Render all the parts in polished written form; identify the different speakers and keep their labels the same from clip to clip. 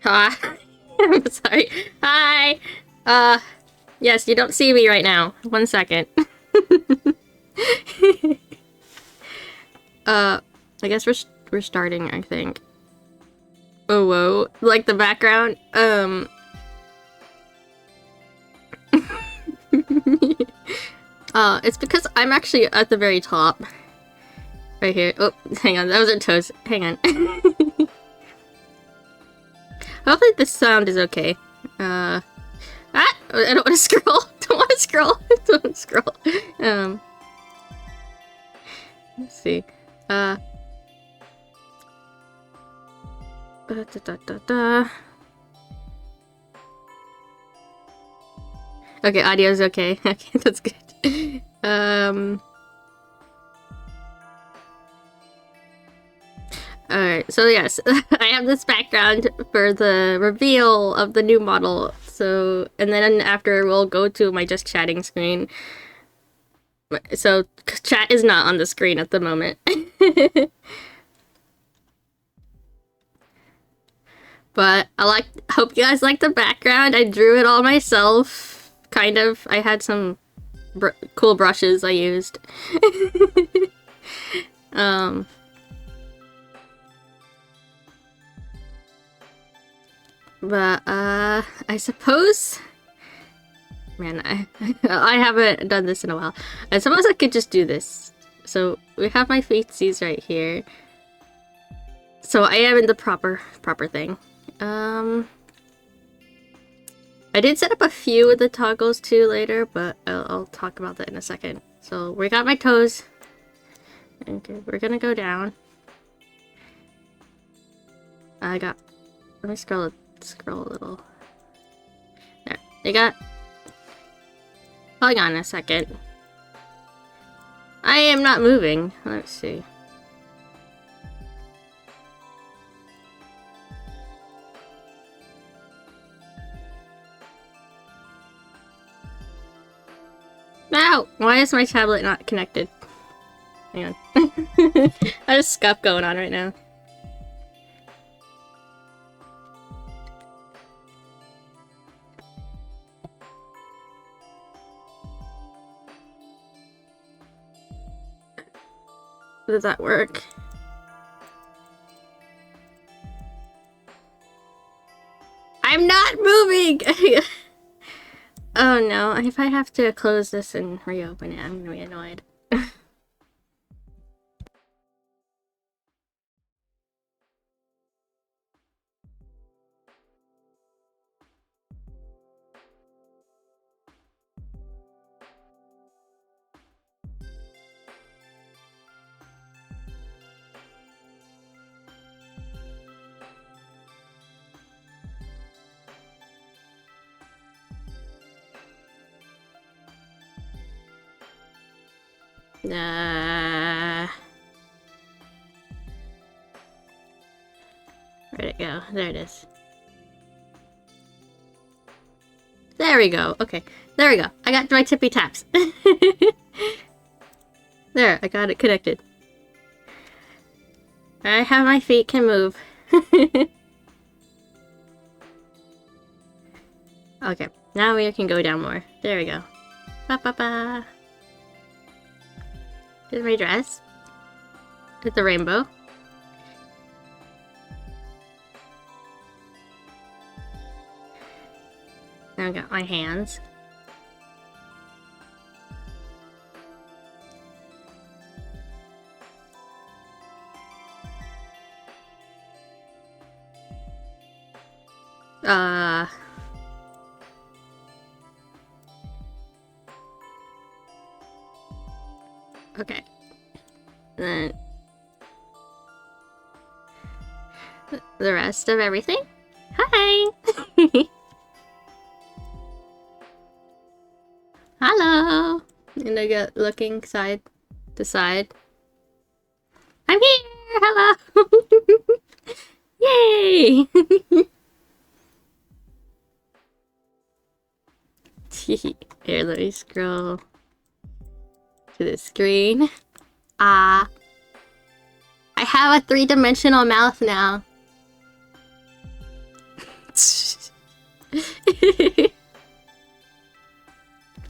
Speaker 1: I'm sorry. Hi! Yes, you don't see me right now. 1 second. I guess we're starting, I think. Oh, whoa. Like the background? It's because I'm actually at the very top. Right here. Oh, hang on. That was our toes. Hang on. Hopefully this sound is okay. I don't want to scroll. Don't want to scroll. Don't want to scroll. Let's see. Okay, audio's okay. Okay, that's good. Alright, so yes, I have this background for the reveal of the new model. So, and then after we'll go to my just chatting screen. So, chat is not on the screen at the moment. But hope you guys like the background. I drew it all myself. Kind of. I had some cool brushes I used. But, I suppose... Man, I haven't done this in a while. I suppose I could just do this. So, we have my feetsies right here. So, I am in the proper thing. I did set up a few of the toggles too later, but I'll talk about that in a second. So, we got my toes. Okay, we're gonna go down. Let me scroll a little. There, they got... Hold on a second. I am not moving. Let's see. Ow! Why is my tablet not connected? Hang on. There's scuff going on right now. Does that work? I'm not moving! Oh no, if I have to close this and reopen it, I'm gonna be annoyed. Where'd it go? There it is. There we go. Okay. There we go. I got my tippy taps. There, I got it connected. I have my feet can move. Okay. Now we can go down more. There we go. Ba ba ba. Here's my dress. With the rainbow. Now I got my hands. Okay. Then the rest of everything. Hi! Hello! And I got looking side to side. I'm here! Hello! Yay! Here, let me scroll to the screen. I have a 3-dimensional mouth now.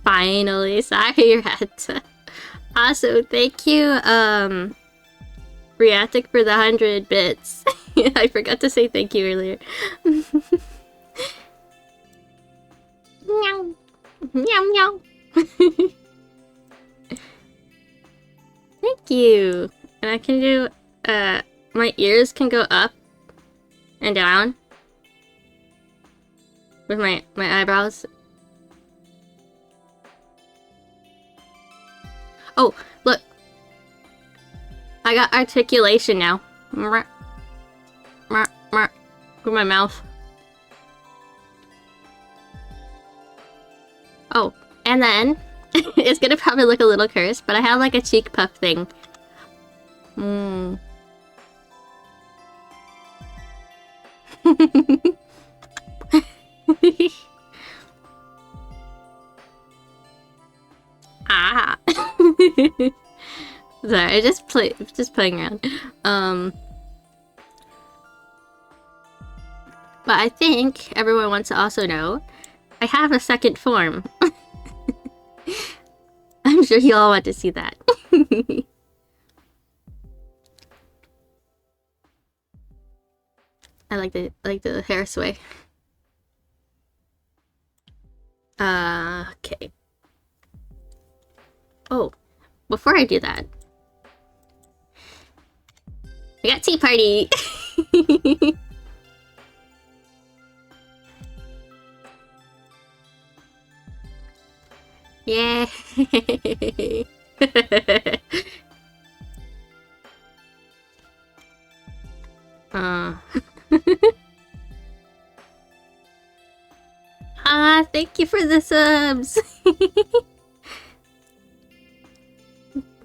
Speaker 1: Finally, sorry, Rat. Also, thank you, Reactic for the 100 bits. I forgot to say thank you earlier. Meow. Meow meow. Thank you. And I can do, my ears can go up and down with my eyebrows. Oh, look. I got articulation now. With my mouth. Oh, and then it's gonna probably look a little cursed, but I have like a cheek puff thing. Ah. Sorry, just playing around. But I think everyone wants to also know I have a second form. I'm sure you all want to see that. I like the hair sway. Okay. Oh, before I do that, we got tea party. Yay! Thank you for the subs.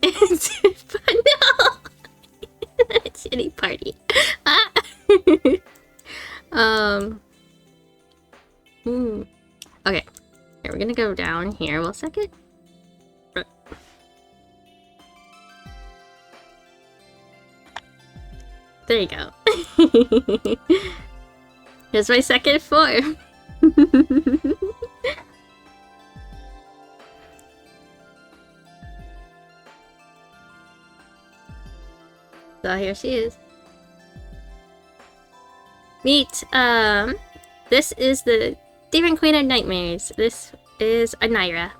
Speaker 1: It's fun. No. Shitty party. Okay. Here, we're gonna go down here. One second. There you go. Here's my second form. So here she is. Meet, this is the Demon Queen of Nightmares. This is Anira.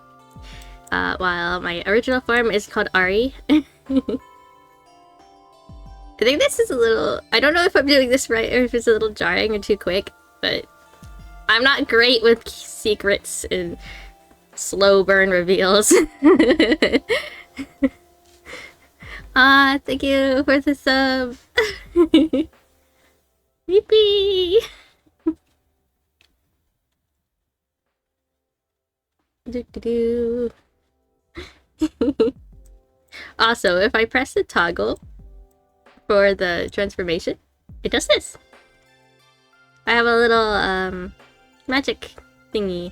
Speaker 1: While my original form is called Ari. I think this is a little... I don't know if I'm doing this right or if it's a little jarring or too quick, but I'm not great with secrets and slow burn reveals. Thank you for the sub. Yippee! Also, if I press the toggle for the transformation, it does this. I have a little magic thingy.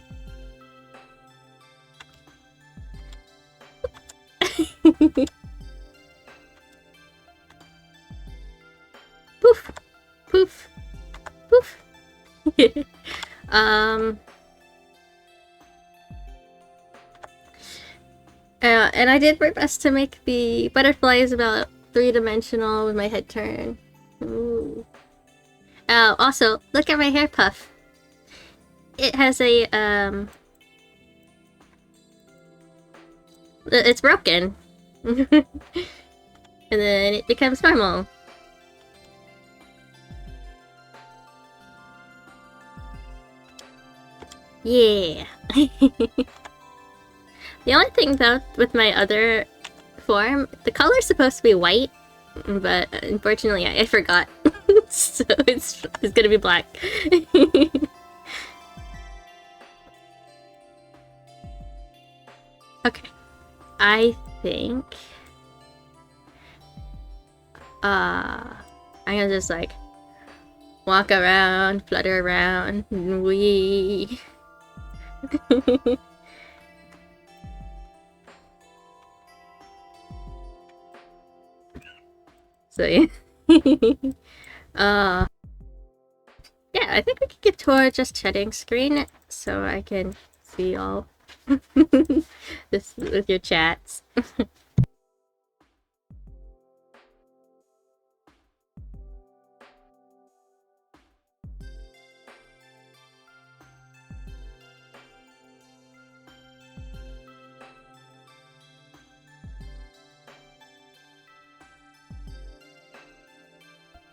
Speaker 1: Poof, poof, poof. And I did my best to make the butterflies about 3-dimensional with my head turn. Ooh. Also, look at my hair puff. It has a, it's broken. And then it becomes normal. Yeah. The only thing though, with my other form, the color's supposed to be white, but unfortunately I forgot. So it's gonna be black. Okay. I think I'm gonna just like walk around, flutter around, wee. So yeah. Yeah, I think we could get to our just chatting screen so I can see all this with your chats.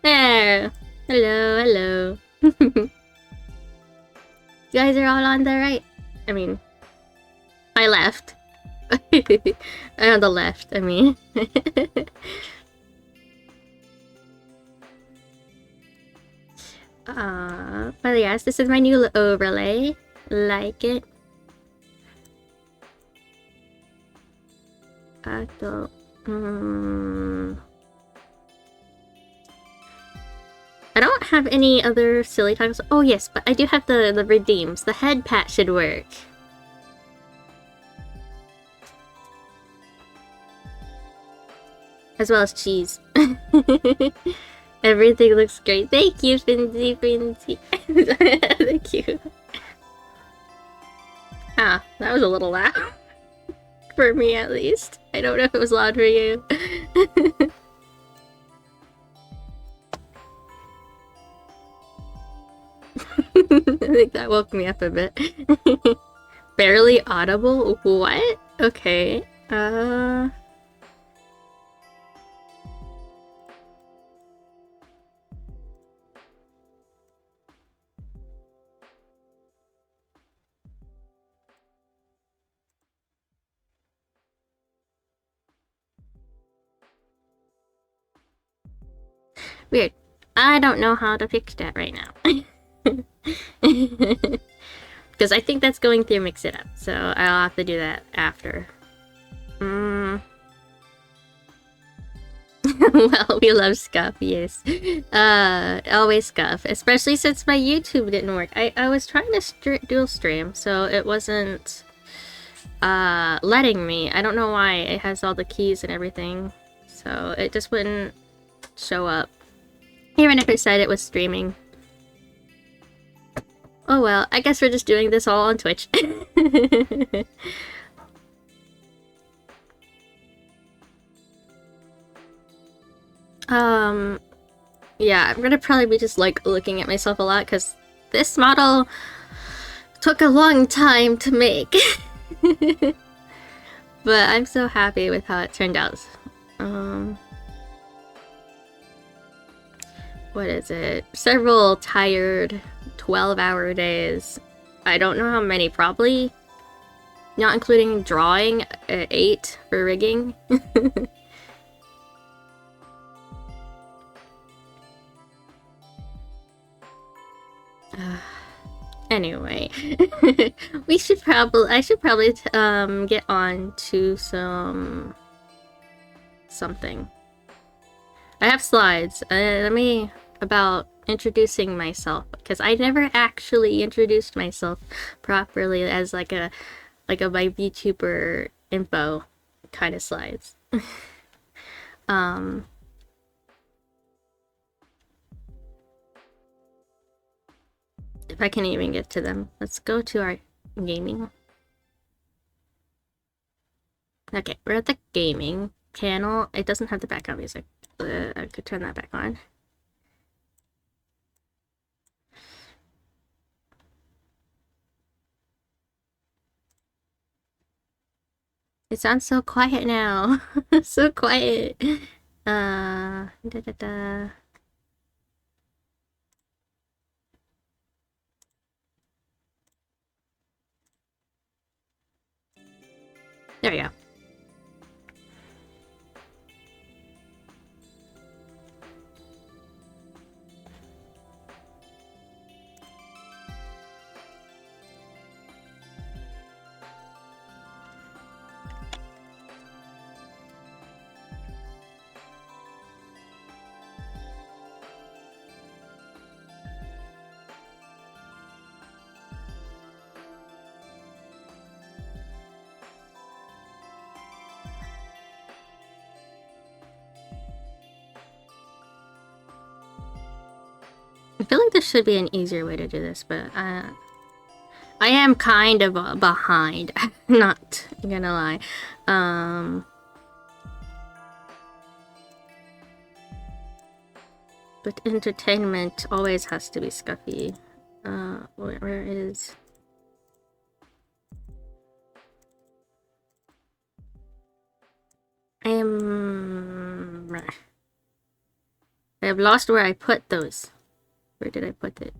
Speaker 1: There! Hello, hello. You guys are all on the right. I mean, I left. On the left, I mean. But yes, this is my new overlay. Like it. I don't have any other silly titles. Oh yes, but I do have the redeems. The head pat should work. As well as cheese. Everything looks great. Thank you, Finzy. Thank you. Ah, that was a little loud. For me, at least. I don't know if it was loud for you. I think that woke me up a bit. Barely audible? What? Okay. Weird. I don't know how to fix that right now. Because I think that's going through Mix It Up, so I'll have to do that after. Well, we love Scuff, yes. Always Scuff, especially since my YouTube didn't work. I was trying to dual stream, so it wasn't letting me. I don't know why. It has all the keys and everything, so it just wouldn't show up. Even if it said it was streaming. Oh well, I guess we're just doing this all on Twitch. Yeah, I'm gonna probably be just like looking at myself a lot because this model took a long time to make. But I'm so happy with how it turned out. What is it? Several tired 12-hour days. I don't know how many, probably not including drawing, 8 for rigging. Anyway, I should probably get on to something. I have slides. About introducing myself, because I never actually introduced myself properly as like a my VTuber info kind of slides. If I can even get to them. Let's go to our gaming. Okay, we're at the gaming panel. It doesn't have the background music. I could turn that back on. It sounds so quiet now. So quiet. Da da da. There we go. I feel like there should be an easier way to do this, but I am kind of behind. Not gonna lie. But entertainment always has to be scuffy. Where is... I have lost where I put those. Where did I put it?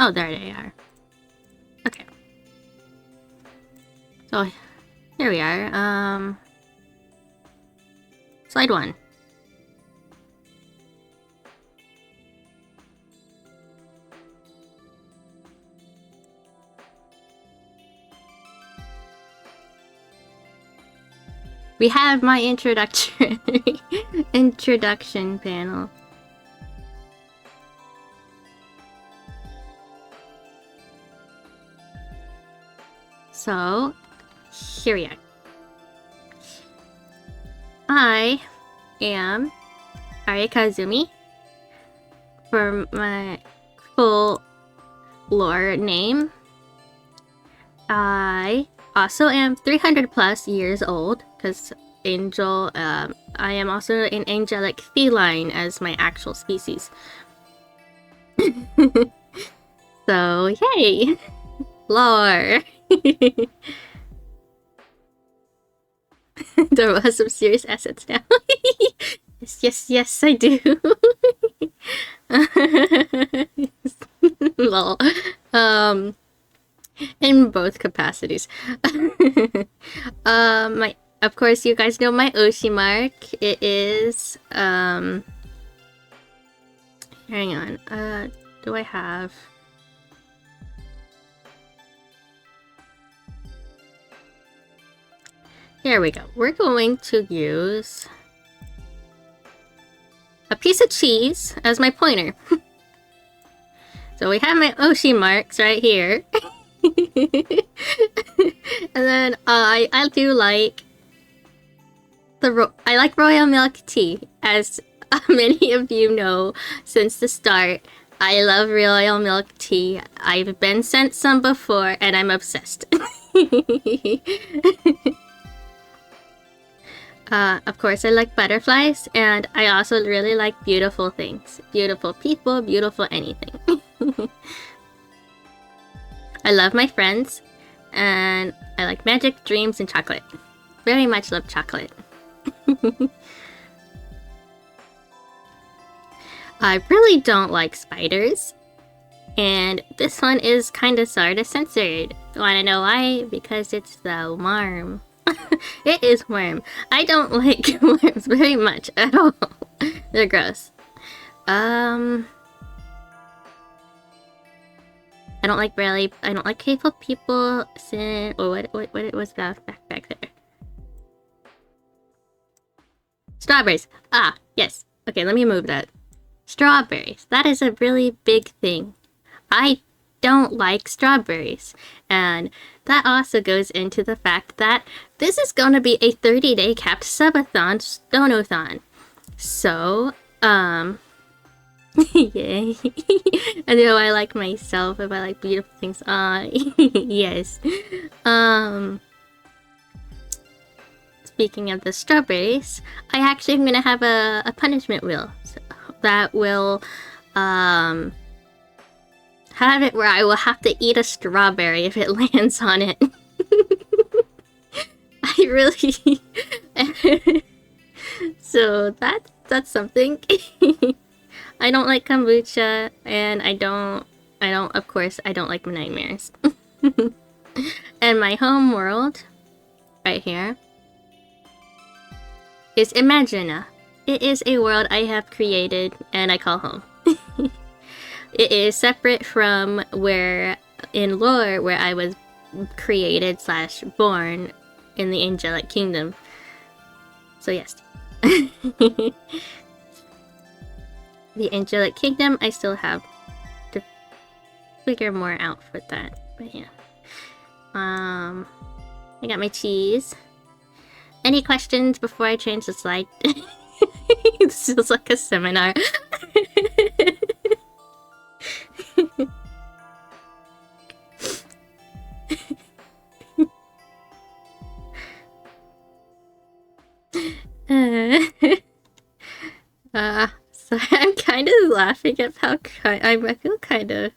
Speaker 1: Oh, there they are. Okay. So, here we are. Slide 1. We have my introduction panel. So, here we are. I am Ari Kazumi. For my full lore name, I also am 300 plus years old, because angel, I am also an angelic feline as my actual species. So, yay! Lore! There was some serious assets now. Yes, I do. Lol. In both capacities. Of course, you guys know my Oshi mark. It is, hang on, do I have... Here we go. We're going to use a piece of cheese as my pointer. So we have my Oshi marks right here. And then I do like I like royal milk tea, as many of you know since the start. I love royal milk tea. I've been sent some before and I'm obsessed. Of course, I like butterflies, and I also really like beautiful things. Beautiful people, beautiful anything. I love my friends, and I like magic, dreams, and chocolate. Very much love chocolate. I really don't like spiders, and this one is kind of sort of censored. Wanna know why? Because it's so warm. It is warm. I don't like worms very much at all. They're gross. I don't like hateful people, sin, or what it was back there. Strawberries. Ah, yes. Okay, let me move that. Strawberries. That is a really big thing. I don't like strawberries. And that also goes into the fact that this is going to be a 30-day capped subathon Donothon. So, yay. I know I like myself if I like beautiful things. Yes. Speaking of the strawberries, I actually am going to have a punishment wheel. So that will, have it where I will have to eat a strawberry if it lands on it. I really... So that's something. I don't like kombucha, and I don't like nightmares. And my home world, right here, is Imagina. It is a world I have created and I call home. it is separate from where in lore where I was created / born in the angelic kingdom. So yes. The angelic kingdom, I still have to figure more out for that. But yeah. I got my cheese. Any questions before I change the slide? This feels like a seminar. So I'm kind of laughing at how I feel kind of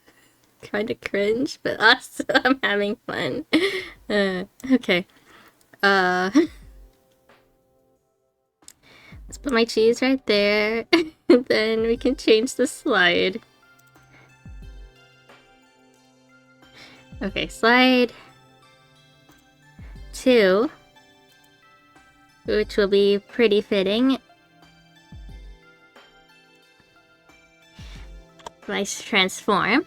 Speaker 1: cringe, but also I'm having fun. Okay. Let's put my cheese right there, and then we can change the slide. Okay, slide 2, which will be pretty fitting. Nice transform.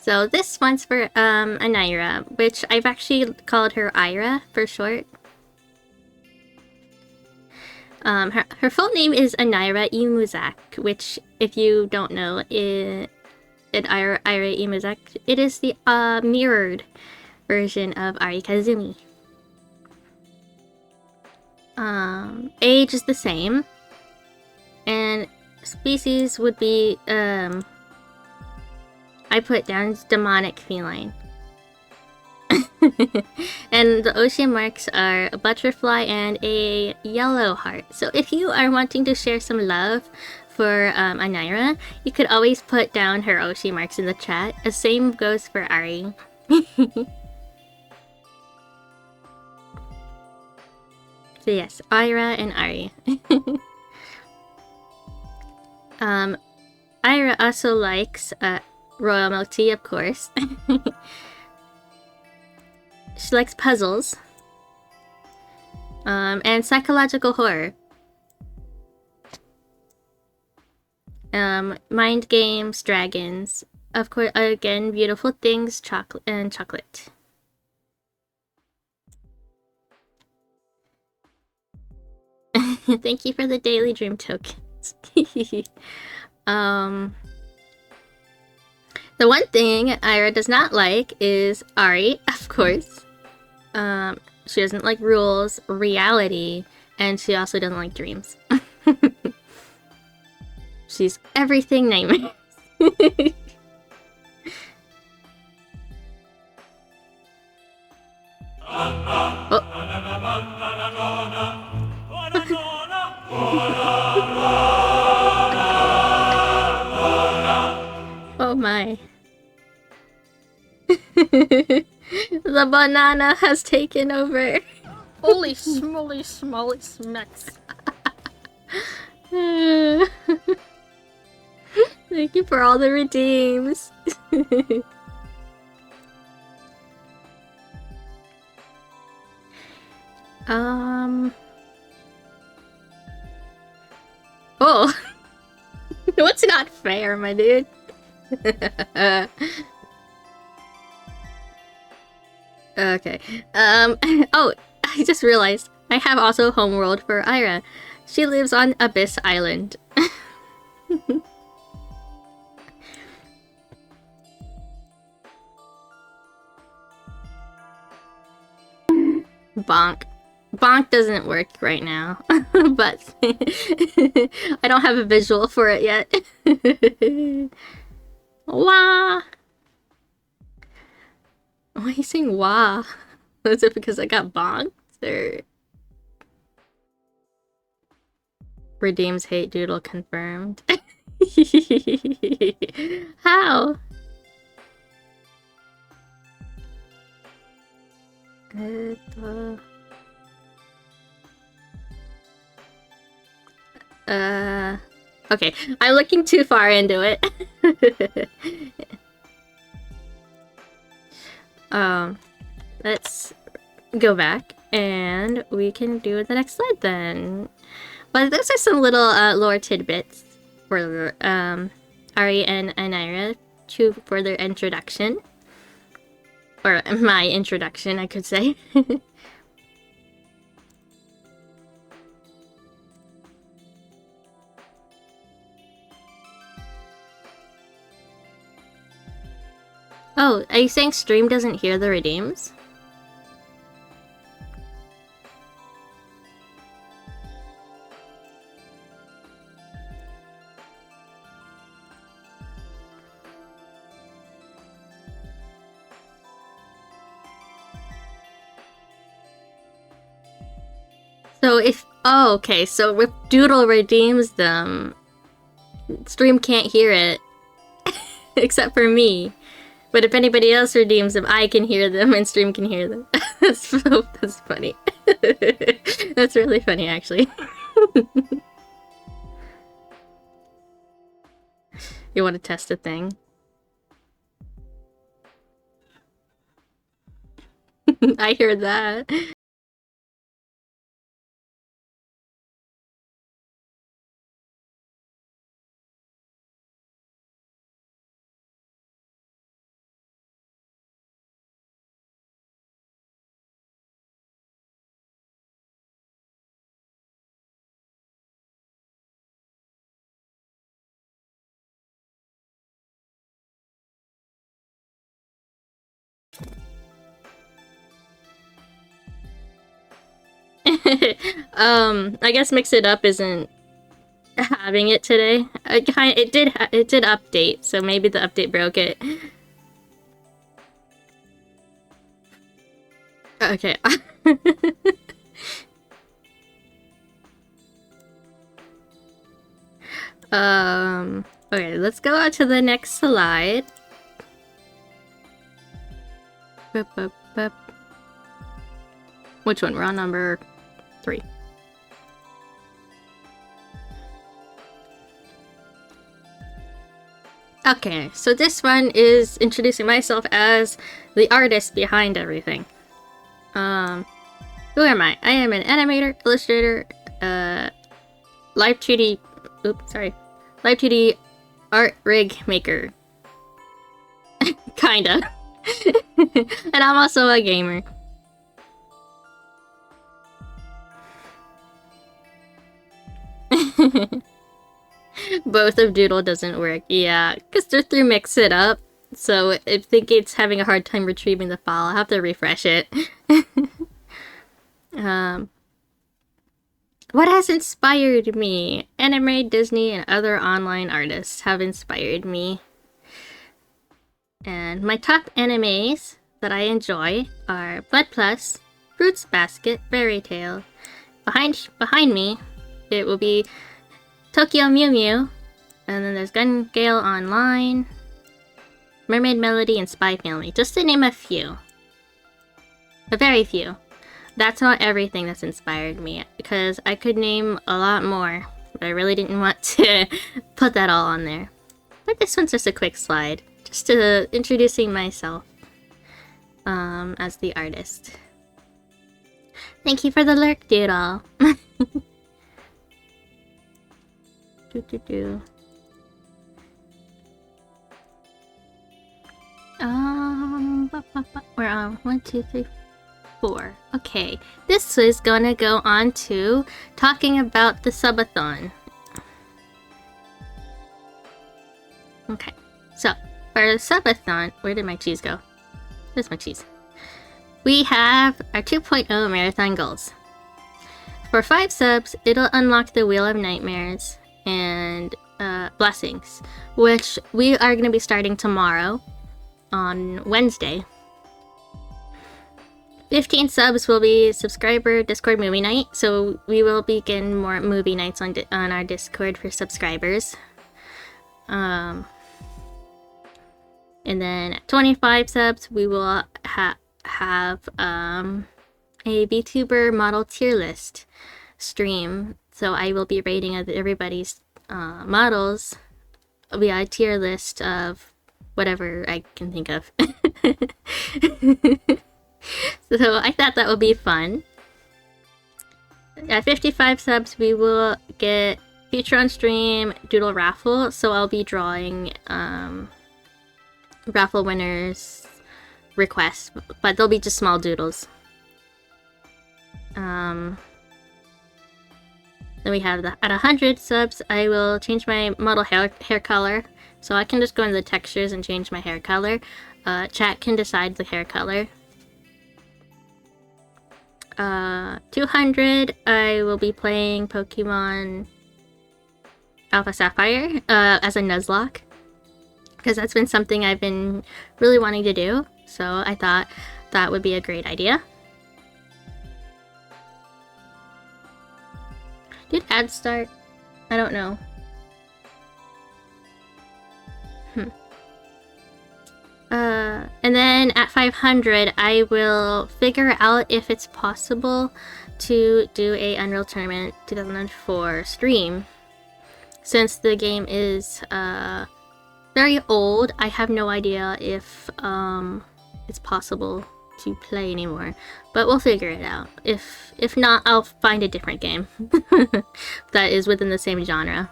Speaker 1: So this one's for Anaira, which I've actually called her Ira for short. Her full name is Anaira Imuzak, which, if you don't know, Ira Imuzak, it is the mirrored version of Ari Kazumi. Age is the same, and species would be I put down demonic feline. And the ocean marks are a butterfly and a yellow heart. So if you are wanting to share some love for Anaira, you could always put down her ocean marks in the chat. The same goes for Ari. So yes, Ira and Ari. Ira also likes royal milk tea, of course. She likes puzzles. And psychological horror. Mind games, dragons. Of course, again, beautiful things, chocolate and chocolate. Thank you for the daily dream tokens. The one thing Ira does not like is Ari, of course. She doesn't like rules, reality, and she also doesn't like dreams. She's everything nightmares. Oh. Oh my. The banana has taken over.
Speaker 2: Holy smoly smoly smacks.
Speaker 1: Thank you for all the redeems. Oh. What's not fair, my dude? Okay. Oh, I just realized I have also homeworld for Ira. She lives on Abyss Island. Bonk. Bonk doesn't work right now, but I don't have a visual for it yet. Wah! Why are you saying wah? Is it because I got bonked, or... Redeems hate doodle confirmed. How? Okay, I'm looking too far into it. Let's go back and we can do the next slide then. But those are some little lore tidbits for Ari and Anira for their introduction. Or my introduction, I could say. Oh, are you saying stream doesn't hear the redeems? So if... Oh, okay, so if Doodle redeems them, stream can't hear it. Except for me. But if anybody else redeems them, I can hear them and stream can hear them. That's funny. That's really funny, actually. You want to test a thing? I heard that. I guess Mix It Up isn't having it today. It did update, so maybe the update broke it. Okay. Okay, let's go on to the next slide. Which one? We're on number 3. Okay, so this one is introducing myself as the artist behind everything. Who am I? I am an animator, illustrator, live 2D art rig maker. Kinda. And I'm also a gamer. Both of Doodle doesn't work. Yeah, because they're through Mix It Up. So I think it's having a hard time retrieving the file. I'll have to refresh it. What has inspired me? Anime, Disney, and other online artists have inspired me. And my top animes that I enjoy are Blood Plus, Fruits Basket, Fairy Tail. Behind me, it will be Tokyo Mew Mew, and then there's Gun Gale Online, Mermaid Melody, and Spy Family, just to name a few. A very few. That's not everything that's inspired me, because I could name a lot more, but I really didn't want to put that all on there. But this one's just a quick slide, just introducing myself as the artist. Thank you for the lurk, Doodle. We're on 1, 2, 3, 4. Okay, this is gonna go on to talking about the subathon. Okay, so for the subathon, where did my cheese go? Where's my cheese? We have our 2.0 marathon goals. For 5 subs, it'll unlock the Wheel of Nightmares and blessings, which we are going to be starting tomorrow on Wednesday. 15 subs will be subscriber Discord movie night, so we will begin more movie nights on our Discord for subscribers. And then at 25 subs, we will have a VTuber model tier list stream. So I will be rating everybody's models via a tier list of whatever I can think of. So I thought that would be fun. At 55 subs, we will get Future on Stream Doodle Raffle, so I'll be drawing raffle winners requests, but they'll be just small doodles. Then we have at 100 subs, I will change my model hair color. So I can just go into the textures and change my hair color. Chat can decide the hair color. 200, I will be playing Pokemon Alpha Sapphire as a Nuzlocke, because that's been something I've been really wanting to do. So I thought that would be a great idea. Did ads start? I don't know. And then at 500, I will figure out if it's possible to do a Unreal Tournament 2004 stream. Since the game is very old, I have no idea if it's possible to play anymore. But we'll figure it out. If not, I'll find a different game that is within the same genre.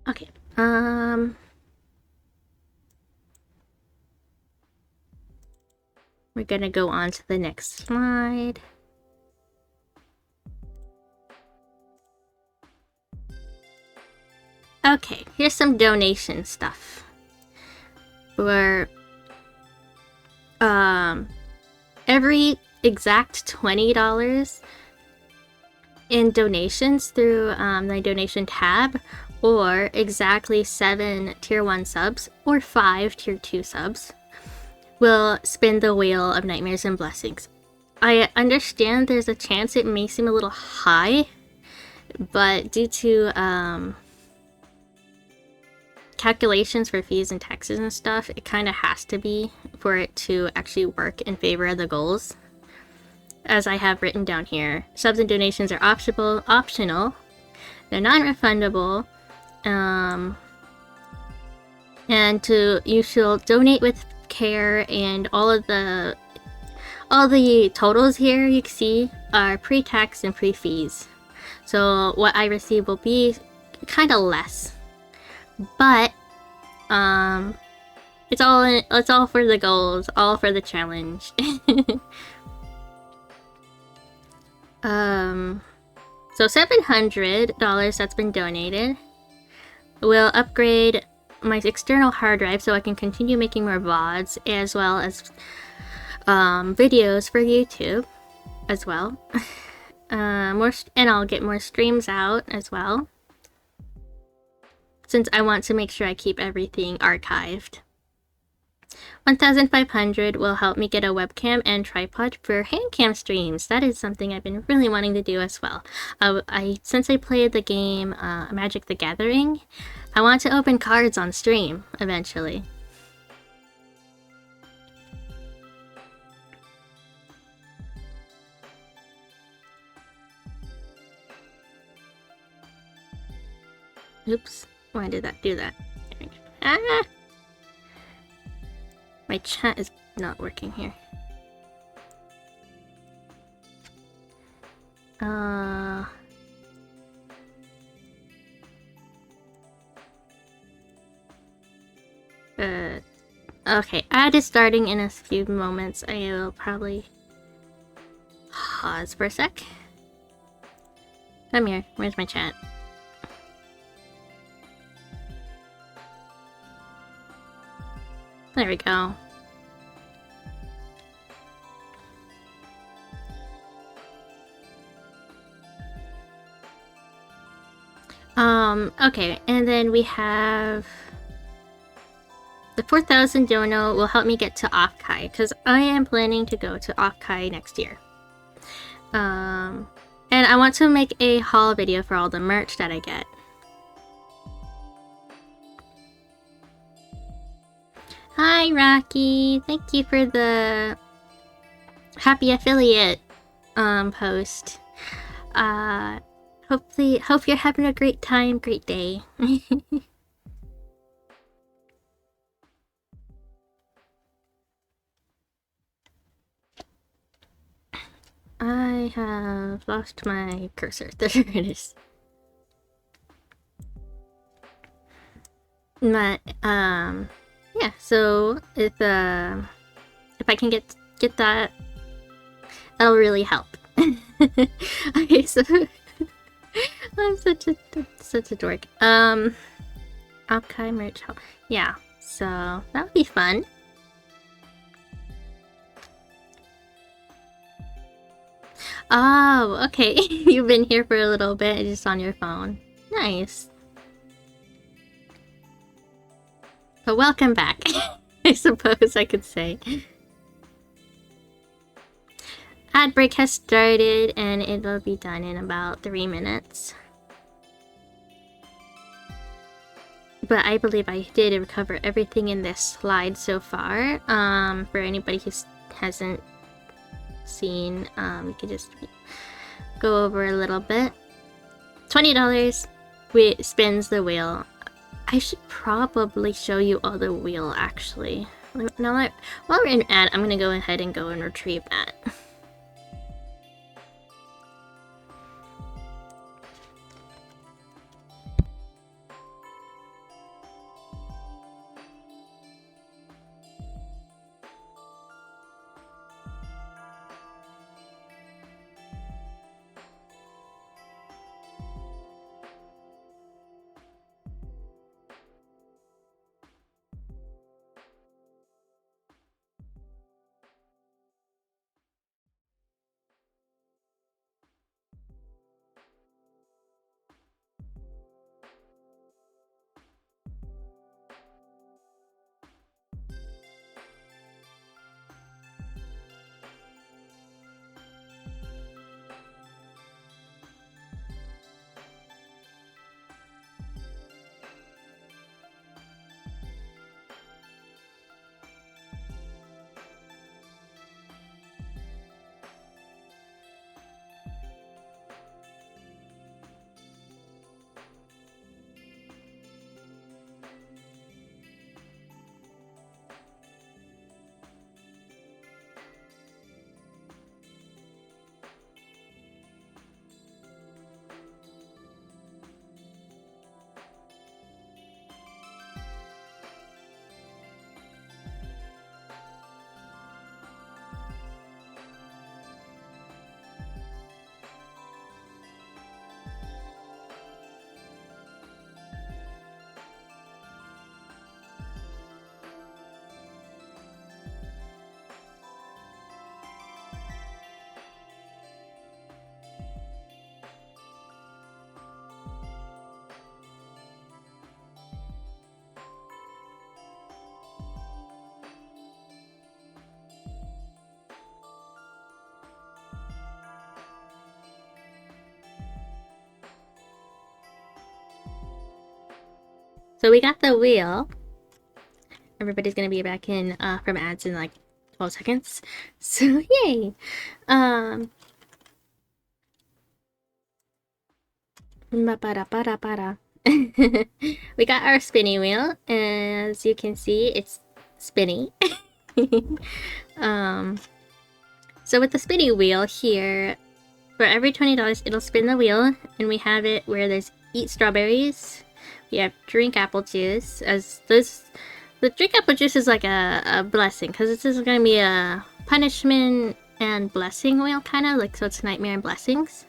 Speaker 1: Okay, we're gonna go on to the next slide. Okay, here's some donation stuff. For every exact $20 in donations through the donation tab, or exactly 7 tier 1 subs, or 5 tier 2 subs, will spin the wheel of nightmares and blessings. I understand there's a chance it may seem a little high, but due to calculations for fees and taxes and stuff, it kind of has to be for it to actually work in favor of the goals. As I have written down here, subs and donations are optional. They're non-refundable. And you should donate with care, and all the totals here you can see are pre-tax and pre-fees. So what I receive will be kind of less, but it's all for the goals, all for the challenge. So $700 that's been donated will upgrade my external hard drive so I can continue making more VODs, as well as videos for YouTube as well. And I'll get more streams out as well, since I want to make sure I keep everything archived. 1,500 will help me get a webcam and tripod for handcam streams. That is something I've been really wanting to do as well. Since I played the game Magic the Gathering, I want to open cards on stream eventually. Oops, why did that do that? Ah! My chat is not working here. Okay, ad is starting in a few moments. I will probably pause for a sec. Come here, where's my chat? There we go. Okay, and then we have the 4,000 dono will help me get to Offkai, because I am planning to go to Offkai next year. And I want to make a haul video for all the merch that I get. Hi, Rocky. Thank you for the happy affiliate post. Hope you're having a great time, great day. I have lost my cursor. There it is. But yeah. So if I can get that, that'll really help. Okay, so I'm such a dork. Alkai merch help. Yeah. So that would be fun. Oh, okay. You've been here for a little bit, just on your phone. Nice. But welcome back, I suppose I could say. Ad break has started, and it'll be done in about 3 minutes. But I believe I did recover everything in this slide so far. For anybody who hasn't seen, we could just go over a little bit. $20 spins the wheel. I should probably show you all the wheel, actually. Now, while we're in ad, I'm gonna go ahead and go and retrieve that. So we got the wheel. Everybody's gonna be back in from ads in like 12 seconds. So yay! We got our spinny wheel. As you can see, it's spinny. So with the spinny wheel here, for every $20, it'll spin the wheel, and we have it where there's eat strawberries. We have drink apple juice. As this, the drink apple juice is like a blessing, because this is going to be a punishment and blessing wheel, kind of like, so it's nightmare and blessings.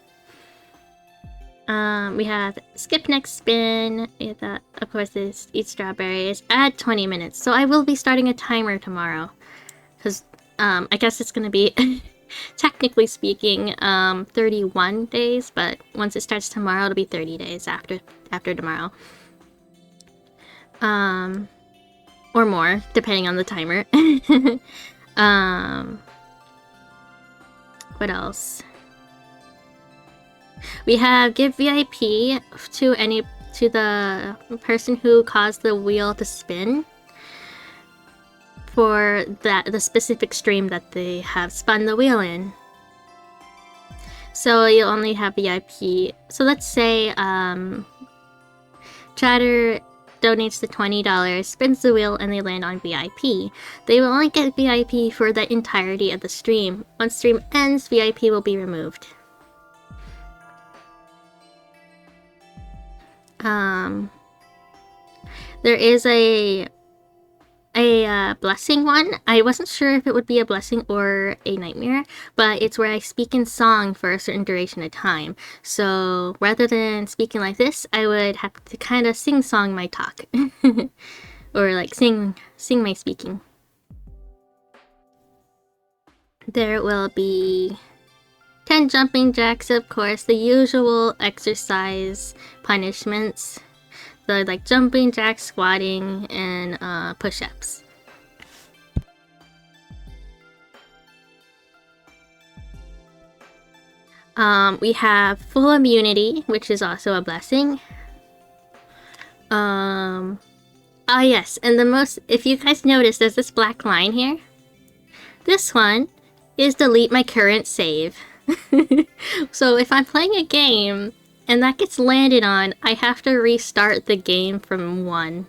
Speaker 1: We have skip next spin. Of course, is eat strawberries. Add 20 minutes. So I will be starting a timer tomorrow, because I guess it's going to be technically speaking 31 days, but once it starts tomorrow, it'll be 30 days after tomorrow. Or more, depending on the timer. What else? We have give VIP to the person who caused the wheel to spin for the specific stream that they have spun the wheel in. So you'll only have VIP. So let's say chatter donates the $20, spins the wheel, and they land on VIP. They will only get VIP for the entirety of the stream. Once stream ends, VIP will be removed. There is a blessing one. I wasn't sure if it would be a blessing or a nightmare, but it's where I speak in song for a certain duration of time. So rather than speaking like this, I would have to kind of sing song my talk. Or like sing my speaking. There will be 10 jumping jacks, of course, the usual exercise punishments. The like jumping jacks, squatting, and push-ups. We have full immunity, which is also a blessing. Oh yes, and the most, if you guys notice, there's this black line here. This one is delete my current save. So if I'm playing a game and that gets landed on, I have to restart the game from 1.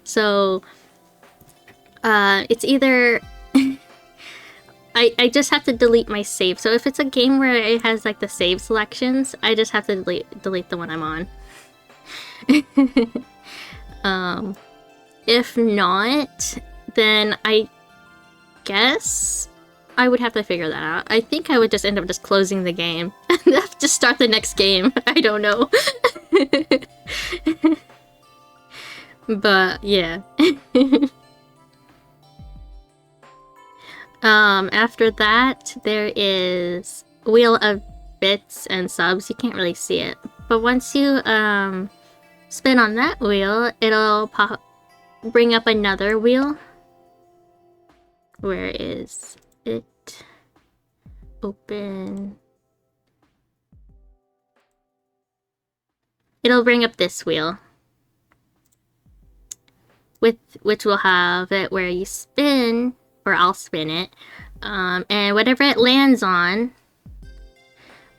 Speaker 1: So, it's either... I just have to delete my save. So if it's a game where it has like the save selections, I just have to delete the one I'm on. If not, then I guess I would have to figure that out. I think I would just end up just closing the game. Just start the next game. I don't know. But yeah. After that, there is Wheel of Bits and Subs. You can't really see it. But once you spin on that wheel, it'll bring up another wheel. Where is it? Open. It'll bring up this wheel. Which will have it where you spin, or I'll spin it. And whatever it lands on,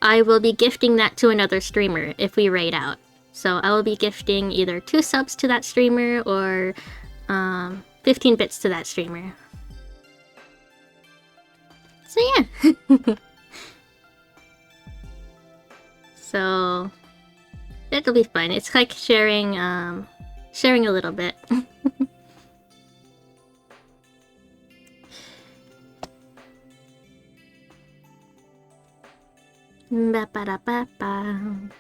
Speaker 1: I will be gifting that to another streamer if we raid out. So I will be gifting either 2 subs to that streamer or 15 bits to that streamer. So yeah. So it'll be fun. It's like sharing sharing a little bit. Ba-ba-da-ba-ba.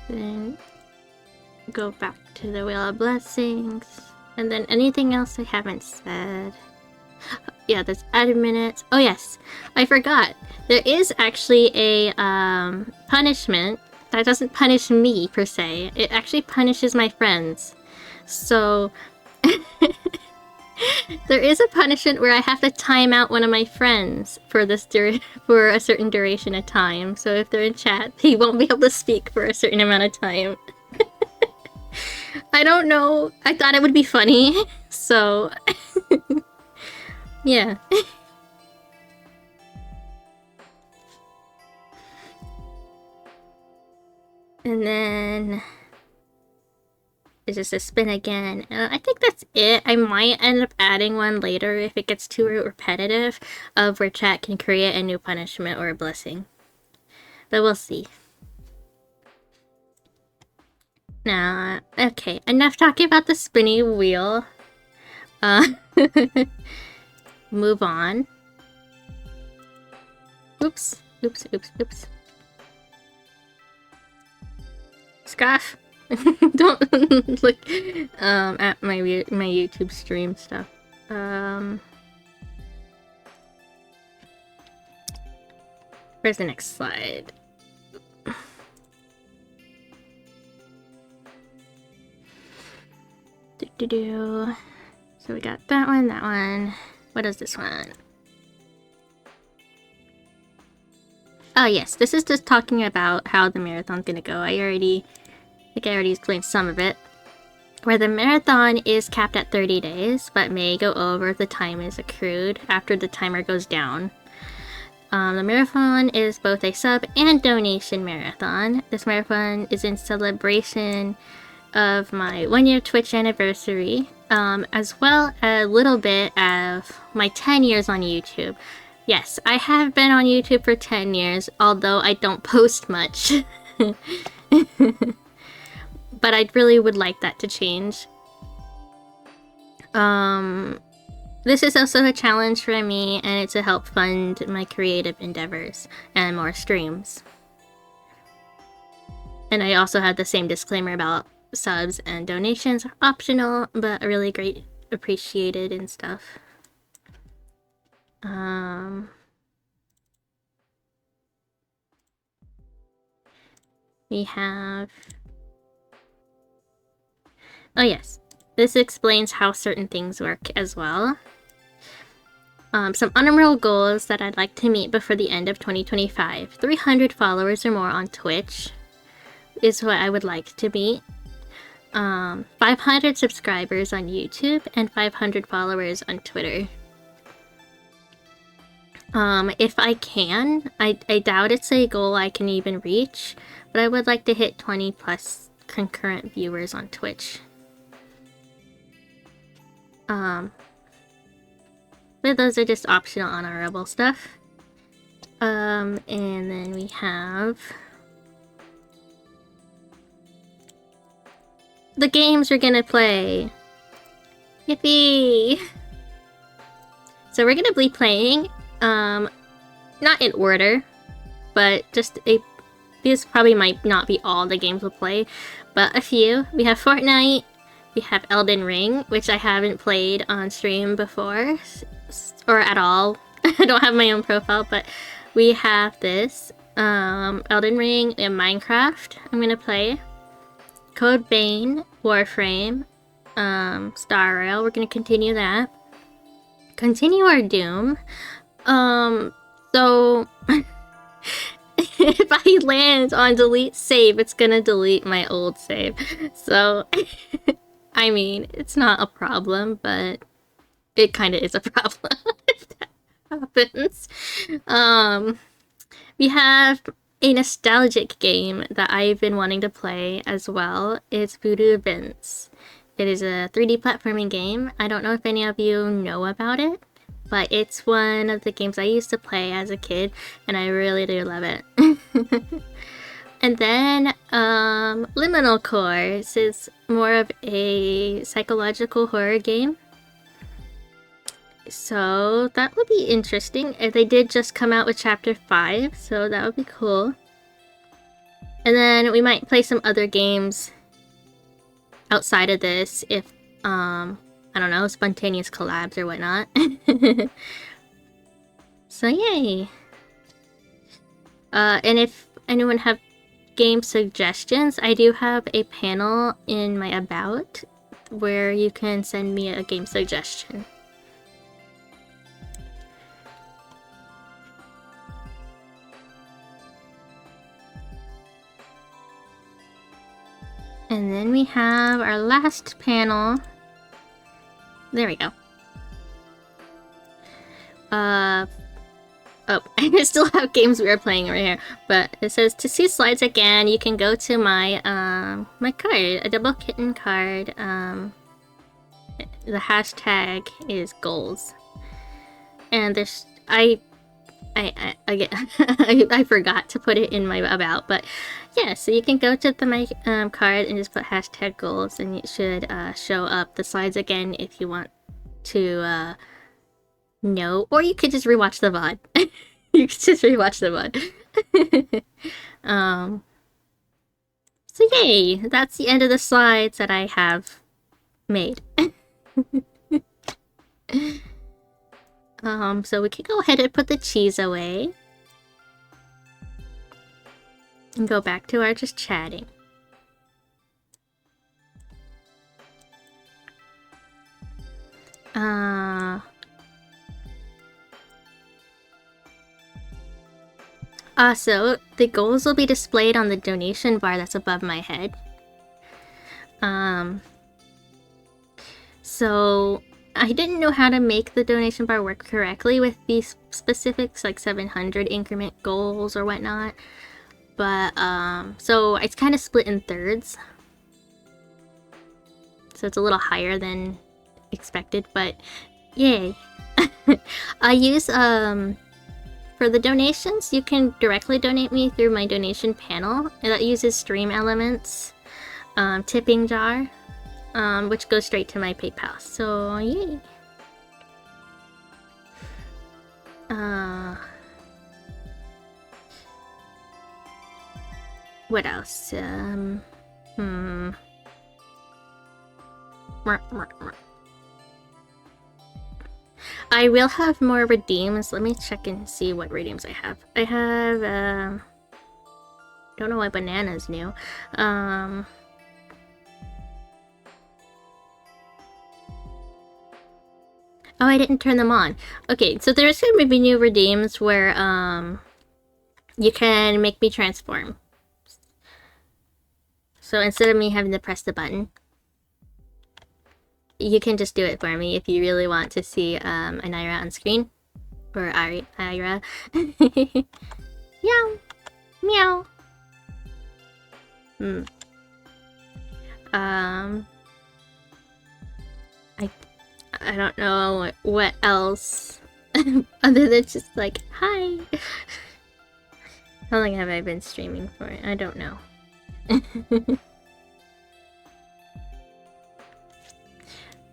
Speaker 1: Then go back to the Wheel of Blessings, and then anything else I haven't said. Yeah, there's added minutes. Oh yes, I forgot. There is actually a punishment that doesn't punish me per se. It actually punishes my friends. So there is a punishment where I have to time out one of my friends for this for a certain duration of time. So if they're in chat, they won't be able to speak for a certain amount of time. I don't know. I thought it would be funny. So yeah. And then it's just a spin again. I think that's it. I might end up adding one later if it gets too repetitive, of where chat can create a new punishment or a blessing. But we'll see. Now, okay, enough talking about the spinny wheel. Move on. Oops, oops, oops, oops. Scarf. Don't look at my YouTube stream stuff. Where's the next slide? So we got that one, that one. What is this one? Oh yes, this is just talking about how the marathon's gonna go. I already explained some of it. where the marathon is capped at 30 days, but may go over if the time is accrued after the timer goes down. The marathon is both a sub and donation marathon. This marathon is in celebration of my 1-year Twitch anniversary, as well as a little bit of my 10 years on YouTube. Yes, I have been on YouTube for 10 years, although I don't post much. But I really would like that to change. This is also a challenge for me, and it's to help fund my creative endeavors and more streams. And I also had the same disclaimer about subs and donations are optional, but really great, appreciated and stuff. We have... Oh yes, this explains how certain things work as well. Some honorable goals that I'd like to meet before the end of 2025. 300 followers or more on Twitch is what I would like to meet. 500 subscribers on YouTube and 500 followers on Twitter. If I can, I doubt it's a goal I can even reach, but I would like to hit 20 plus concurrent viewers on Twitch. But those are just optional honorable stuff. And then we have the games we're gonna play. Yippee! So we're gonna be playing, not in order, but just these probably might not be all the games we'll play, but a few. We have Fortnite, we have Elden Ring, which I haven't played on stream before, or at all. I don't have my own profile, but we have this, Elden Ring and Minecraft I'm gonna play. Code Vein, Warframe, Star Rail, we're gonna continue that. Continue our Doom. So if I land on delete save, it's gonna delete my old save. So I mean, it's not a problem, but it kind of is a problem if that happens. We have a nostalgic game that I've been wanting to play as well. It's Voodoo Events. It is a 3D platforming game. I don't know if any of you know about it, but it's one of the games I used to play as a kid, and I really do love it. And then, Liminal Course is more of a psychological horror game. So that would be interesting. They did just come out with Chapter 5, so that would be cool. And then we might play some other games outside of this if, I don't know, spontaneous collabs or whatnot. So yay! And if anyone have game suggestions, I do have a panel in my About where you can send me a game suggestion. And then we have our last panel. There we go. Oh, I still have games we are playing right here, but it says to see slides again, you can go to my my card, AdarableKitten card. The hashtag is goals, and there's I forgot to put it in my About, but yeah, so you can go to my card and just put hashtag goals, and it should show up the slides again if you want to know, or you could just rewatch the VOD. You could just rewatch the VOD. So yay, that's the end of the slides that I have made. So we can go ahead and put the cheese away. And go back to our just chatting. Also, the goals will be displayed on the donation bar that's above my head. So I didn't know how to make the donation bar work correctly with these specifics, like 700 increment goals or whatnot. But so it's kind of split in thirds. So it's a little higher than expected, but yay. I use for the donations, you can directly donate me through my donation panel, and that uses stream elements, tipping jar, which goes straight to my PayPal. So yay. What else? I will have more redeems. Let me check and see what redeems I have. I have, don't know why banana's new. Oh, I didn't turn them on. Okay, so there's gonna be new redeems where, you can make me transform. So instead of me having to press the button, you can just do it for me if you really want to see an Ira on screen. Or Ira. Meow. Meow. I don't know what else other than just like, hi. How long have I been streaming for? I don't know.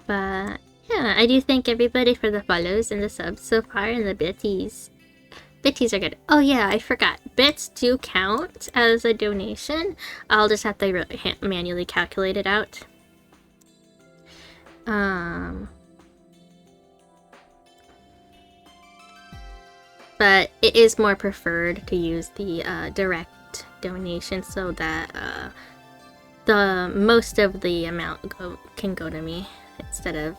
Speaker 1: But yeah, I do thank everybody for the follows and the subs so far and the bitties. Bitties are good. Oh yeah, I forgot. Bits do count as a donation. I'll just have to manually calculate it out. But it is more preferred to use the direct donation so that the most of the amount can go to me instead of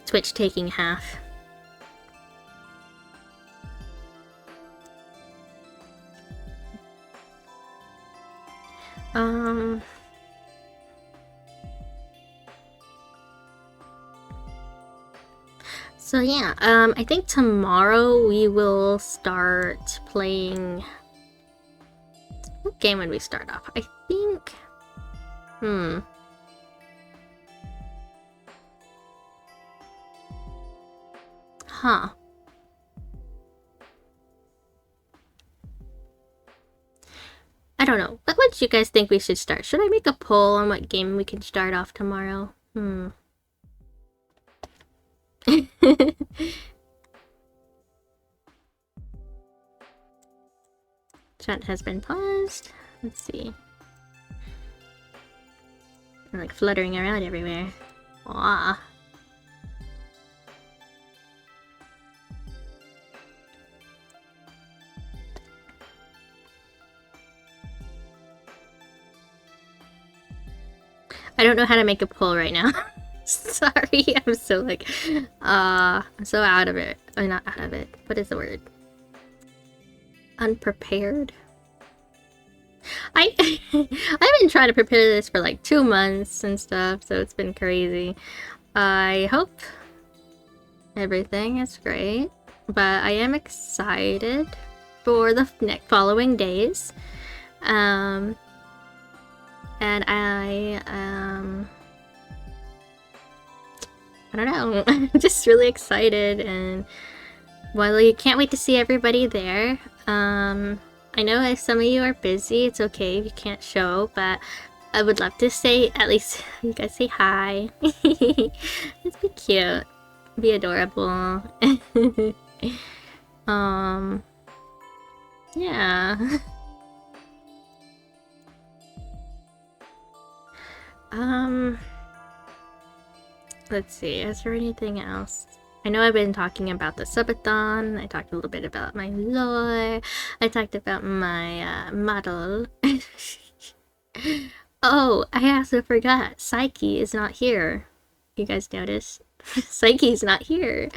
Speaker 1: Twitch taking half. So yeah, I think tomorrow we will start playing... What game would we start off? I think... Huh. I don't know. What would you guys think we should start? Should I make a poll on what game we can start off tomorrow? Chat has been paused. Let's see. I'm like fluttering around everywhere. Aww. I don't know how to make a poll right now. Sorry, I'm so like, I'm so out of it. I'm not out of it. What is the word? Unprepared? I've been trying to prepare this for like 2 months and stuff, so it's been crazy. I hope everything is great, but I am excited for the following days. And I don't know, I'm just really excited, and well, you can't wait to see everybody there. I know if some of you are busy, it's okay if you can't show, but I would love to say, at least you guys say hi. Let's be cute, be adorable. Yeah. Let's see, is there anything else? I know I've been talking about the subathon. I talked a little bit about my lore. I talked about my model. Oh, I also forgot. Psyche is not here. You guys notice? Psyche's not here.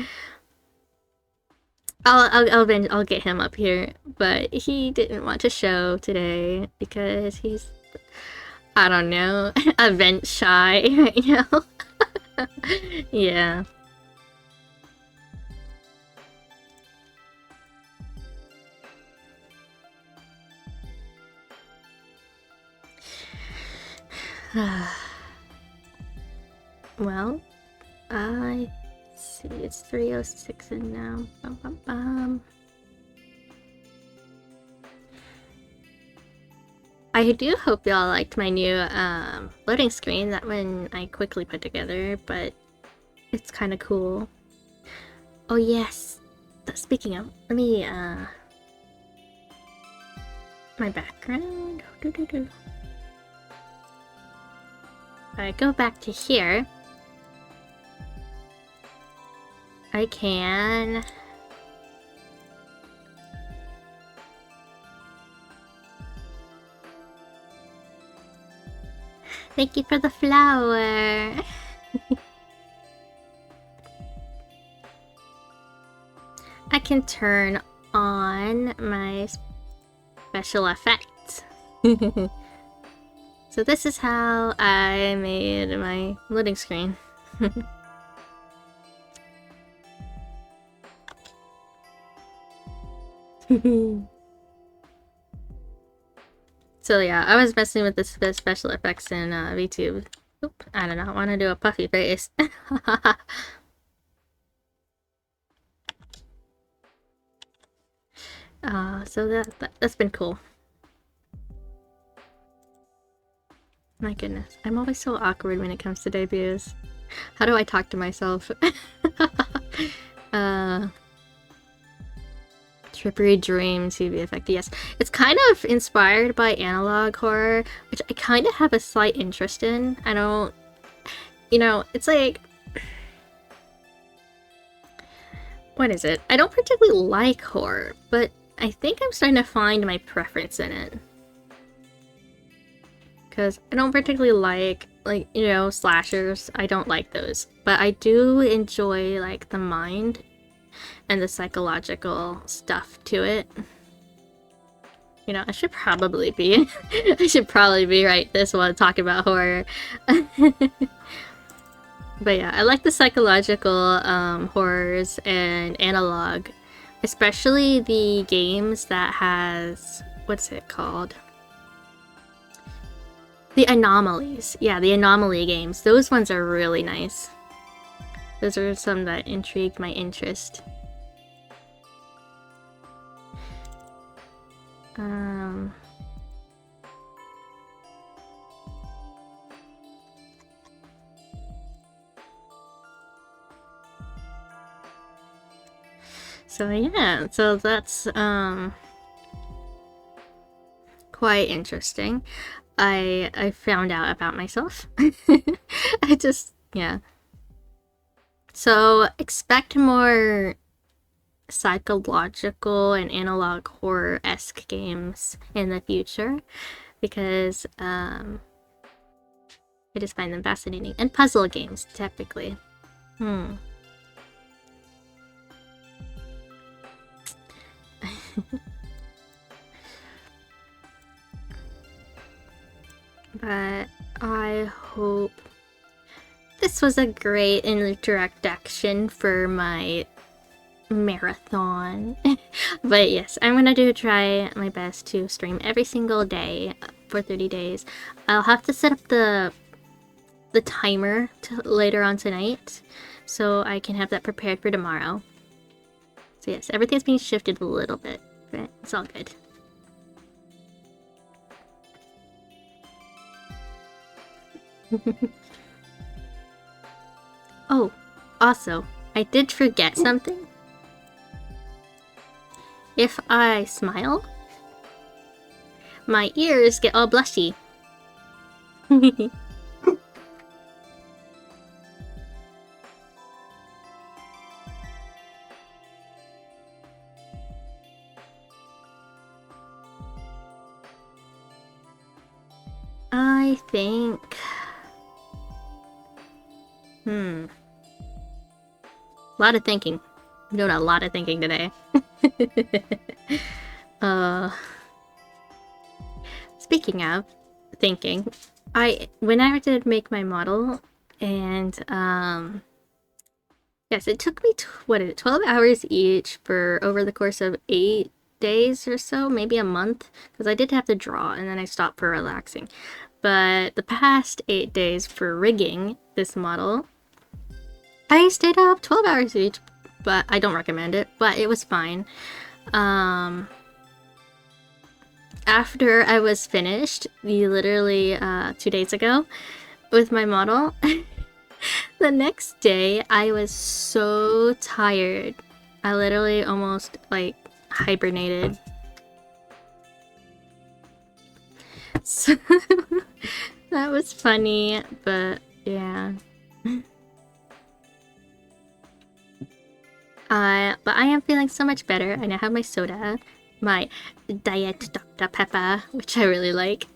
Speaker 1: I'll get him up here, but he didn't want to show today because he's, I don't know, event shy right now. Yeah. Well, I see it's 3:06 in now. Bum, bum, bum. I do hope y'all liked my new loading screen that one I quickly put together, but it's kind of cool. Oh yes, speaking of, let me my background. If I go back to here, I can thank you for the flower. I can turn on my special effects. So this is how I made my loading screen. So yeah, I was messing with the special effects in VTube. Oop, I don't know, I want to do a puffy face. So that's been cool. My goodness, I'm always so awkward when it comes to debuts. How do I talk to myself? Trippery Dream TV effect. Yes, it's kind of inspired by analog horror, which I kind of have a slight interest in. I don't, it's like, what is it? I don't particularly like horror, but I think I'm starting to find my preference in it. Because I don't particularly like, slashers. I don't like those. But I do enjoy, like, the mind and the psychological stuff to it. I should probably be right this one talking about horror. But yeah, I like the psychological horrors and analog, especially the games that has, what's it called? The anomalies. Yeah, the anomaly games. Those ones are really nice. Those are some that intrigued my interest. So yeah, so that's quite interesting. I found out about myself. Yeah. So expect more psychological and analog horror-esque games in the future, because I just find them fascinating. And puzzle games, typically. But I hope this was a great introduction for my marathon. But yes, I'm gonna try my best to stream every single day for 30 days. I'll have to set up the timer later on tonight, so I can have that prepared for tomorrow. So yes, everything's being shifted a little bit, but it's all good. Oh, also, I did forget something. If I smile, my ears get all blushy. I think... A lot of thinking. I'm doing a lot of thinking today. Speaking of thinking, when I did make my model, And yes, it took me 12 hours each for over the course of 8 days or so, maybe a month, because I did have to draw and then I stopped for relaxing. But the past 8 days for rigging this model, I stayed up 12 hours each, but I don't recommend it, but it was fine. After I was finished, literally 2 days ago, with my model, the next day I was so tired. I literally almost like hibernated. So that was funny, but yeah. But I am feeling so much better. I now have my soda, my Diet Dr. Pepper, which I really like.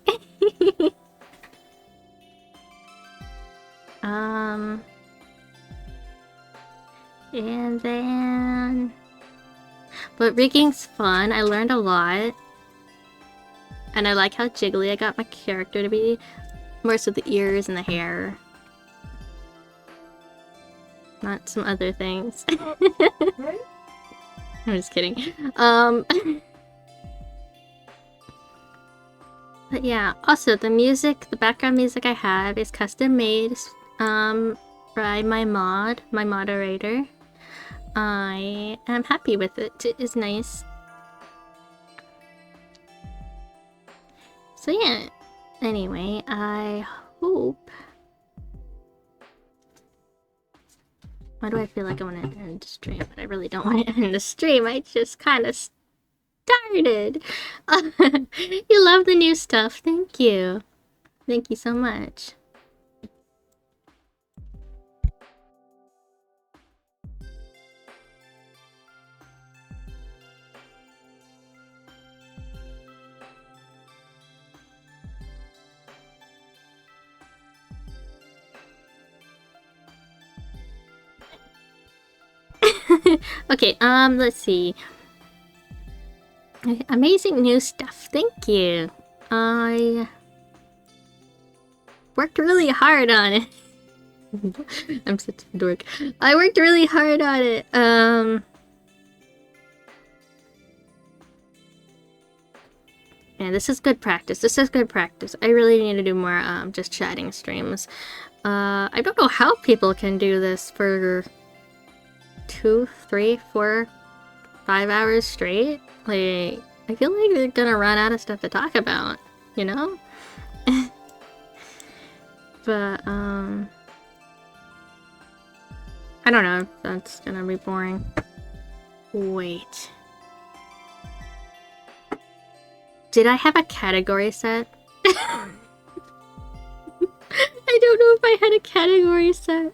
Speaker 1: And then... But rigging's fun. I learned a lot. And I like how jiggly I got my character to be. More so the ears and the hair. Not some other things. I'm just kidding. But yeah, also the music, the background music I have is custom made by my moderator. I am happy with it. It is nice. So yeah, anyway, I hope... Why do I feel like I want to end the stream? But I really don't want to end the stream. I just kind of started. You love the new stuff. Thank you. Thank you so much. Okay, let's see. Amazing new stuff. Thank you. I worked really hard on it. I'm such a dork. I worked really hard on it. Yeah, this is good practice. This is good practice. I really need to do more just chatting streams. I don't know how people can do this for 2, 3, 4, 5 hours straight. Like, I feel like they're gonna run out of stuff to talk about, you know? But, I don't know if that's gonna be boring. Wait. Did I have a category set? I don't know if I had a category set.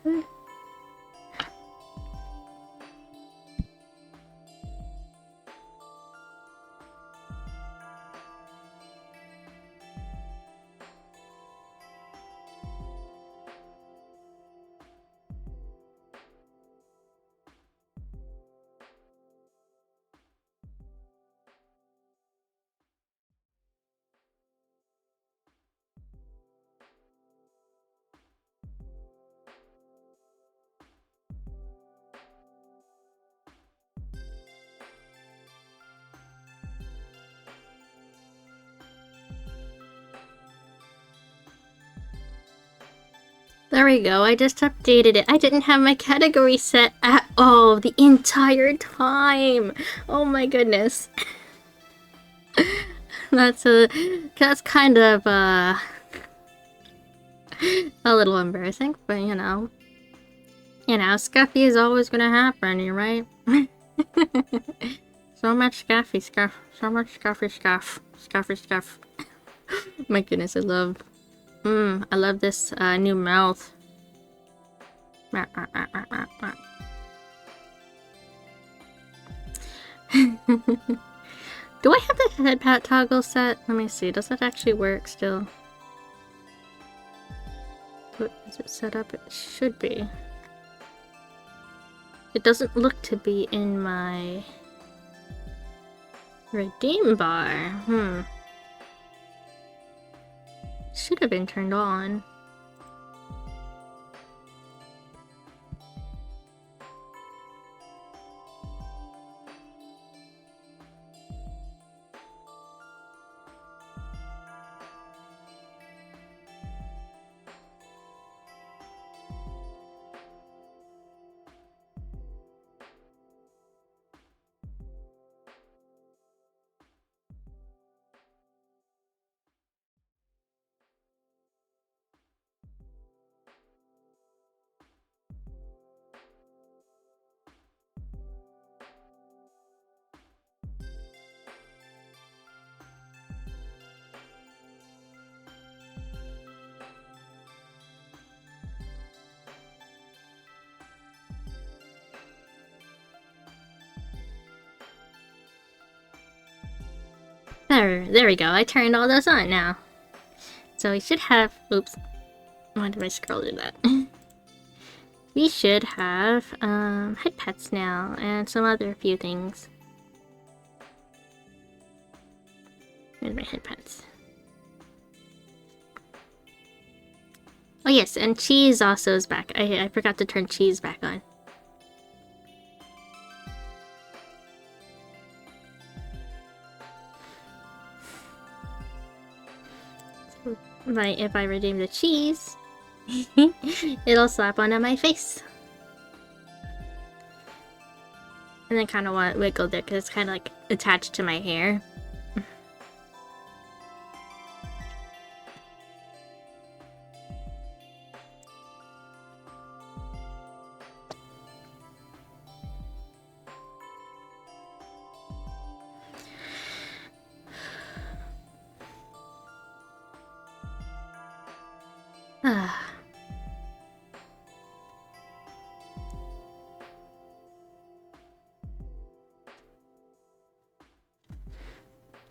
Speaker 1: There we go, I just updated it. I didn't have my category set at all the entire time. Oh my goodness. That's kind of a little embarrassing, but you know, Scuffy is always gonna happen, you right? So much Scuffy scuff, so much Scuffy scuff, Scuffy scuff. My goodness, I love this new mouth. Do I have the head pat toggle set? Let me see, does that actually work still? What is it set up? It should be. It doesn't look to be in my redeem bar. Should have been turned on. There we go. I turned all those on now. So we should have... Oops. Why did my scroll do that? We should have head pets now and some other few things. Where's my head pets? Oh yes, and cheese also is back. I forgot to turn cheese back on. So if I redeem the cheese, it'll slap onto my face. And then kind of want to wiggle there because it's kind of like attached to my hair.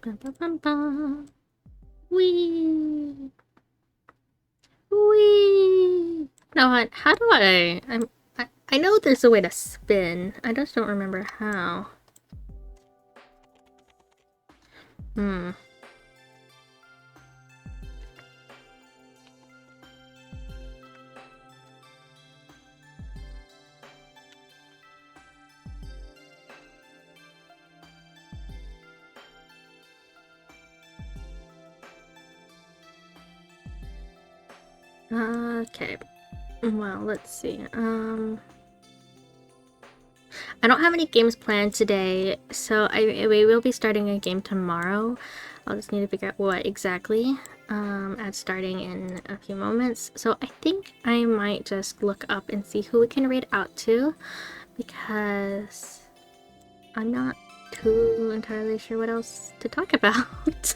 Speaker 1: Bum, bum, bum, bum. Wee. Wee. No, how do I know there's a way to spin. I just don't remember how. Okay. Well, let's see. I don't have any games planned today, so we will be starting a game tomorrow. I'll just need to figure out what exactly at starting in a few moments. So I think I might just look up and see who we can read out to, because I'm not too entirely sure what else to talk about.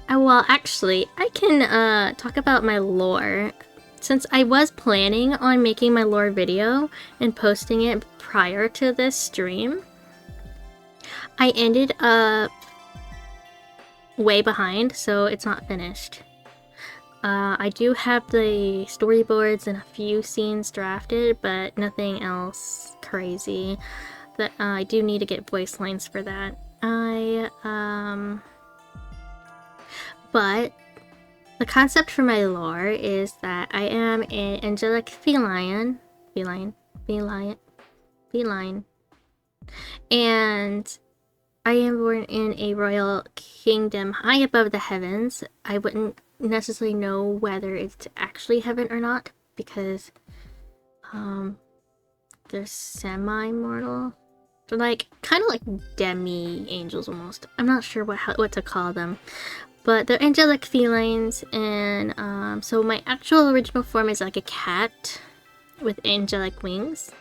Speaker 1: Well, actually, I can talk about my lore. Since I was planning on making my lore video and posting it prior to this stream, I ended up way behind, so it's not finished. I do have the storyboards and a few scenes drafted, but nothing else crazy. That I do need to get voice lines for that. But the concept for my lore is that I am an angelic feline, and I am born in a royal kingdom high above the heavens. I wouldn't necessarily know whether it's actually heaven or not, because they're semi-mortal. They're like kind of like demi-angels almost. I'm not sure what to call them. But they're angelic felines, and so my actual original form is like a cat with angelic wings.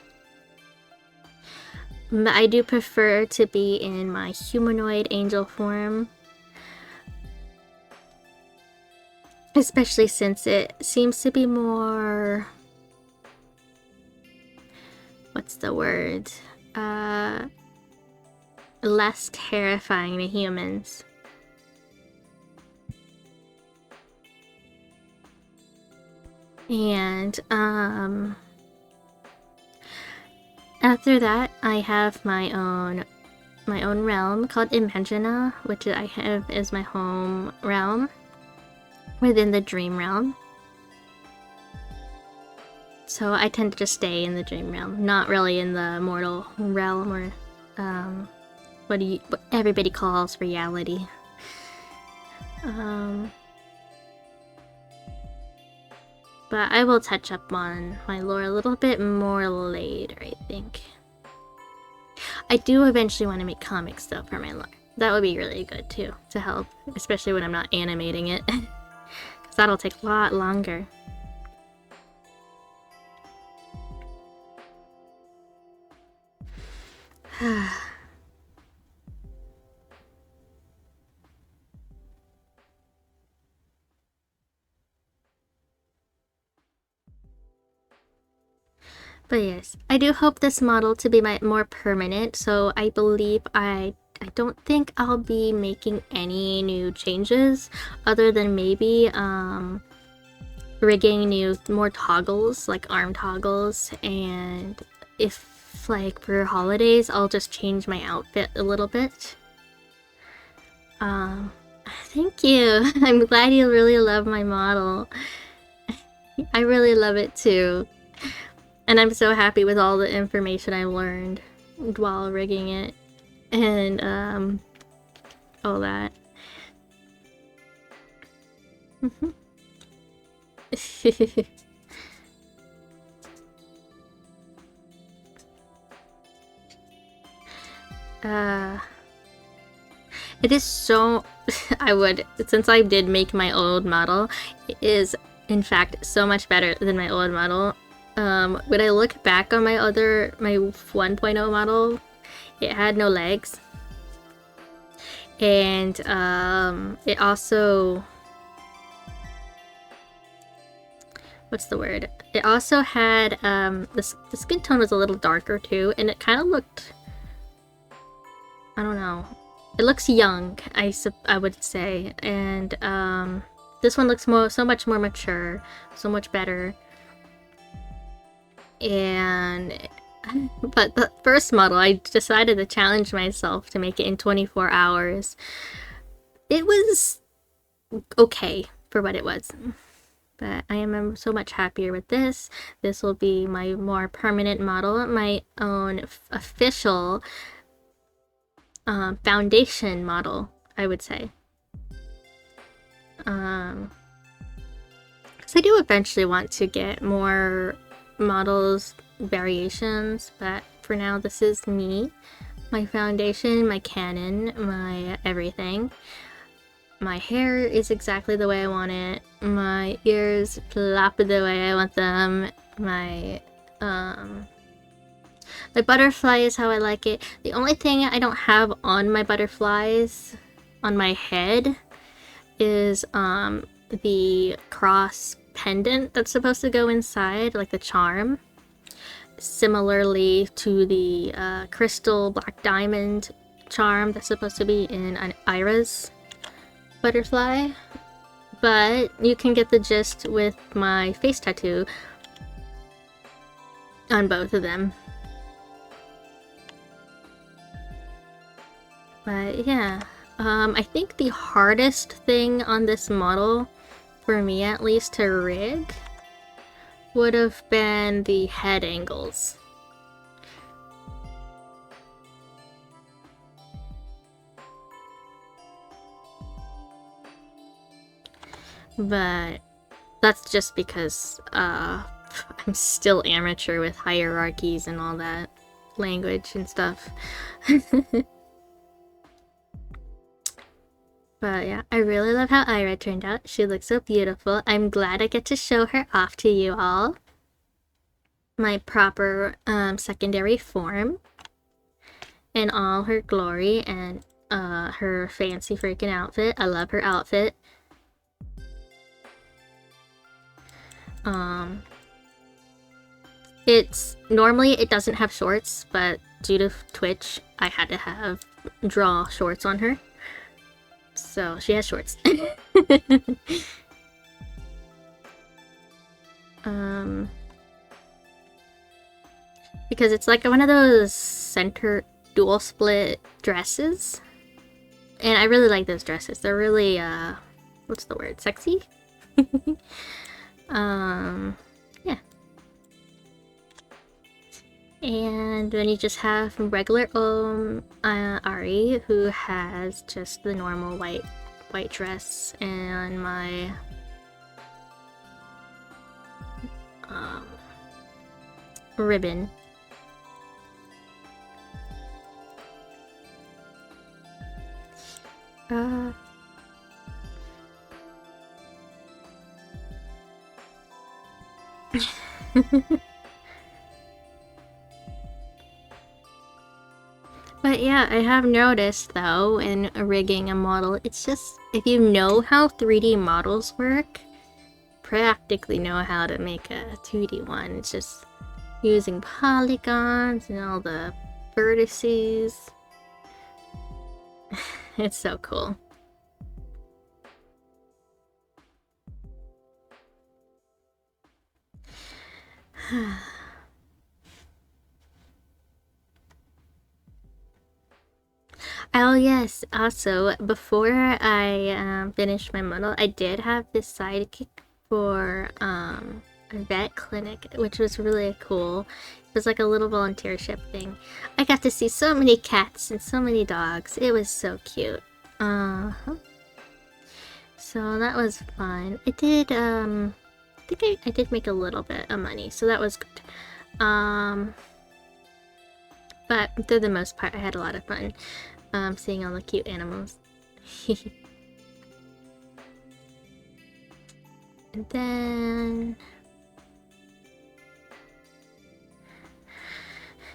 Speaker 1: But I do prefer to be in my humanoid angel form, especially since it seems to be more... what's the word? Less terrifying to humans. And after that, I have my own realm called Imagina, which I have as my home realm within the dream realm. So I tend to just stay in the dream realm, not really in the mortal realm, or what everybody calls reality. But I will touch up on my lore a little bit more later, I think. I do eventually want to make comics, though, for my lore. That would be really good, too, to help. Especially when I'm not animating it. Because that'll take a lot longer. But yes, I do hope this model to be more permanent, so I believe I don't think I'll be making any new changes other than maybe rigging more toggles, like arm toggles, and if like for holidays I'll just change my outfit a little bit. Thank you. I'm glad you really love my model. I really love it too. And I'm so happy with all the information I learned while rigging it and all that. It is so since I did make my old model, it is in fact so much better than my old model. When I look back on my 1.0 model, it had no legs. And it also, what's the word? It also had the skin tone was a little darker too, and it kind of looked, I don't know, it looks young, I would say. And this one looks so much more mature, so much better. But the first model, I decided to challenge myself to make it in 24 hours. It was okay for what it was, but I am so much happier with this. This will be my more permanent model, my own official foundation model, I would say. Because I do eventually want to get more models variations, but for now this is me, my foundation, my canon, my everything. My hair is exactly the way I want it, my ears plop the way I want them, my butterfly is how I like it. The only thing I don't have on my butterflies on my head is the cross pendant that's supposed to go inside, like the charm, similarly to the crystal black diamond charm that's supposed to be in an Ira's butterfly. But you can get the gist with my face tattoo on both of them. But yeah, I think the hardest thing on this model, for me at least, to rig would have been the head angles. But that's just because I'm still amateur with hierarchies and all that language and stuff. But yeah, I really love how Ira turned out. She looks so beautiful. I'm glad I get to show her off to you all. My proper secondary form in all her glory and her fancy freaking outfit. I love her outfit. Normally it doesn't have shorts, but due to Twitch, I had to draw shorts on her. So she has shorts. Because it's like one of those center dual split dresses. And I really like those dresses. They're really, what's the word? Sexy? Yeah. And then you just have regular Ari, who has just the normal white dress, and my ribbon. But yeah, I have noticed though in rigging a model, it's just if you know how 3D models work, practically know how to make a 2D one. It's just using polygons and all the vertices. It's so cool. Oh yes, also, before I finished my model, I did have this sidekick for a vet clinic, which was really cool. It was like a little volunteership thing. I got to see so many cats and so many dogs. It was so cute. So that was fun. I did, I think I did make a little bit of money, so that was good. But for the most part, I had a lot of fun. Seeing all the cute animals. And then...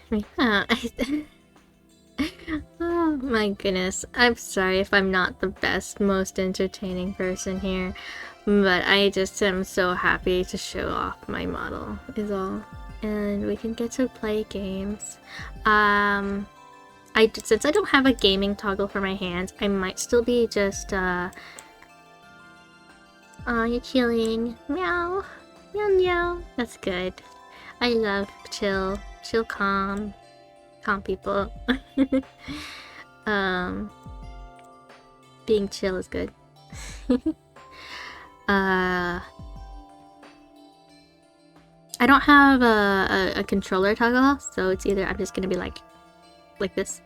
Speaker 1: yeah, oh my goodness. I'm sorry if I'm not the best, most entertaining person here. But I just am so happy to show off my model, is all. And we can get to play games. Since I don't have a gaming toggle for my hands, I might still be just, oh, you're chilling. Meow. Meow meow. That's good. I love chill, calm people. Being chill is good. I don't have a controller toggle, so it's either I'm just gonna be like this,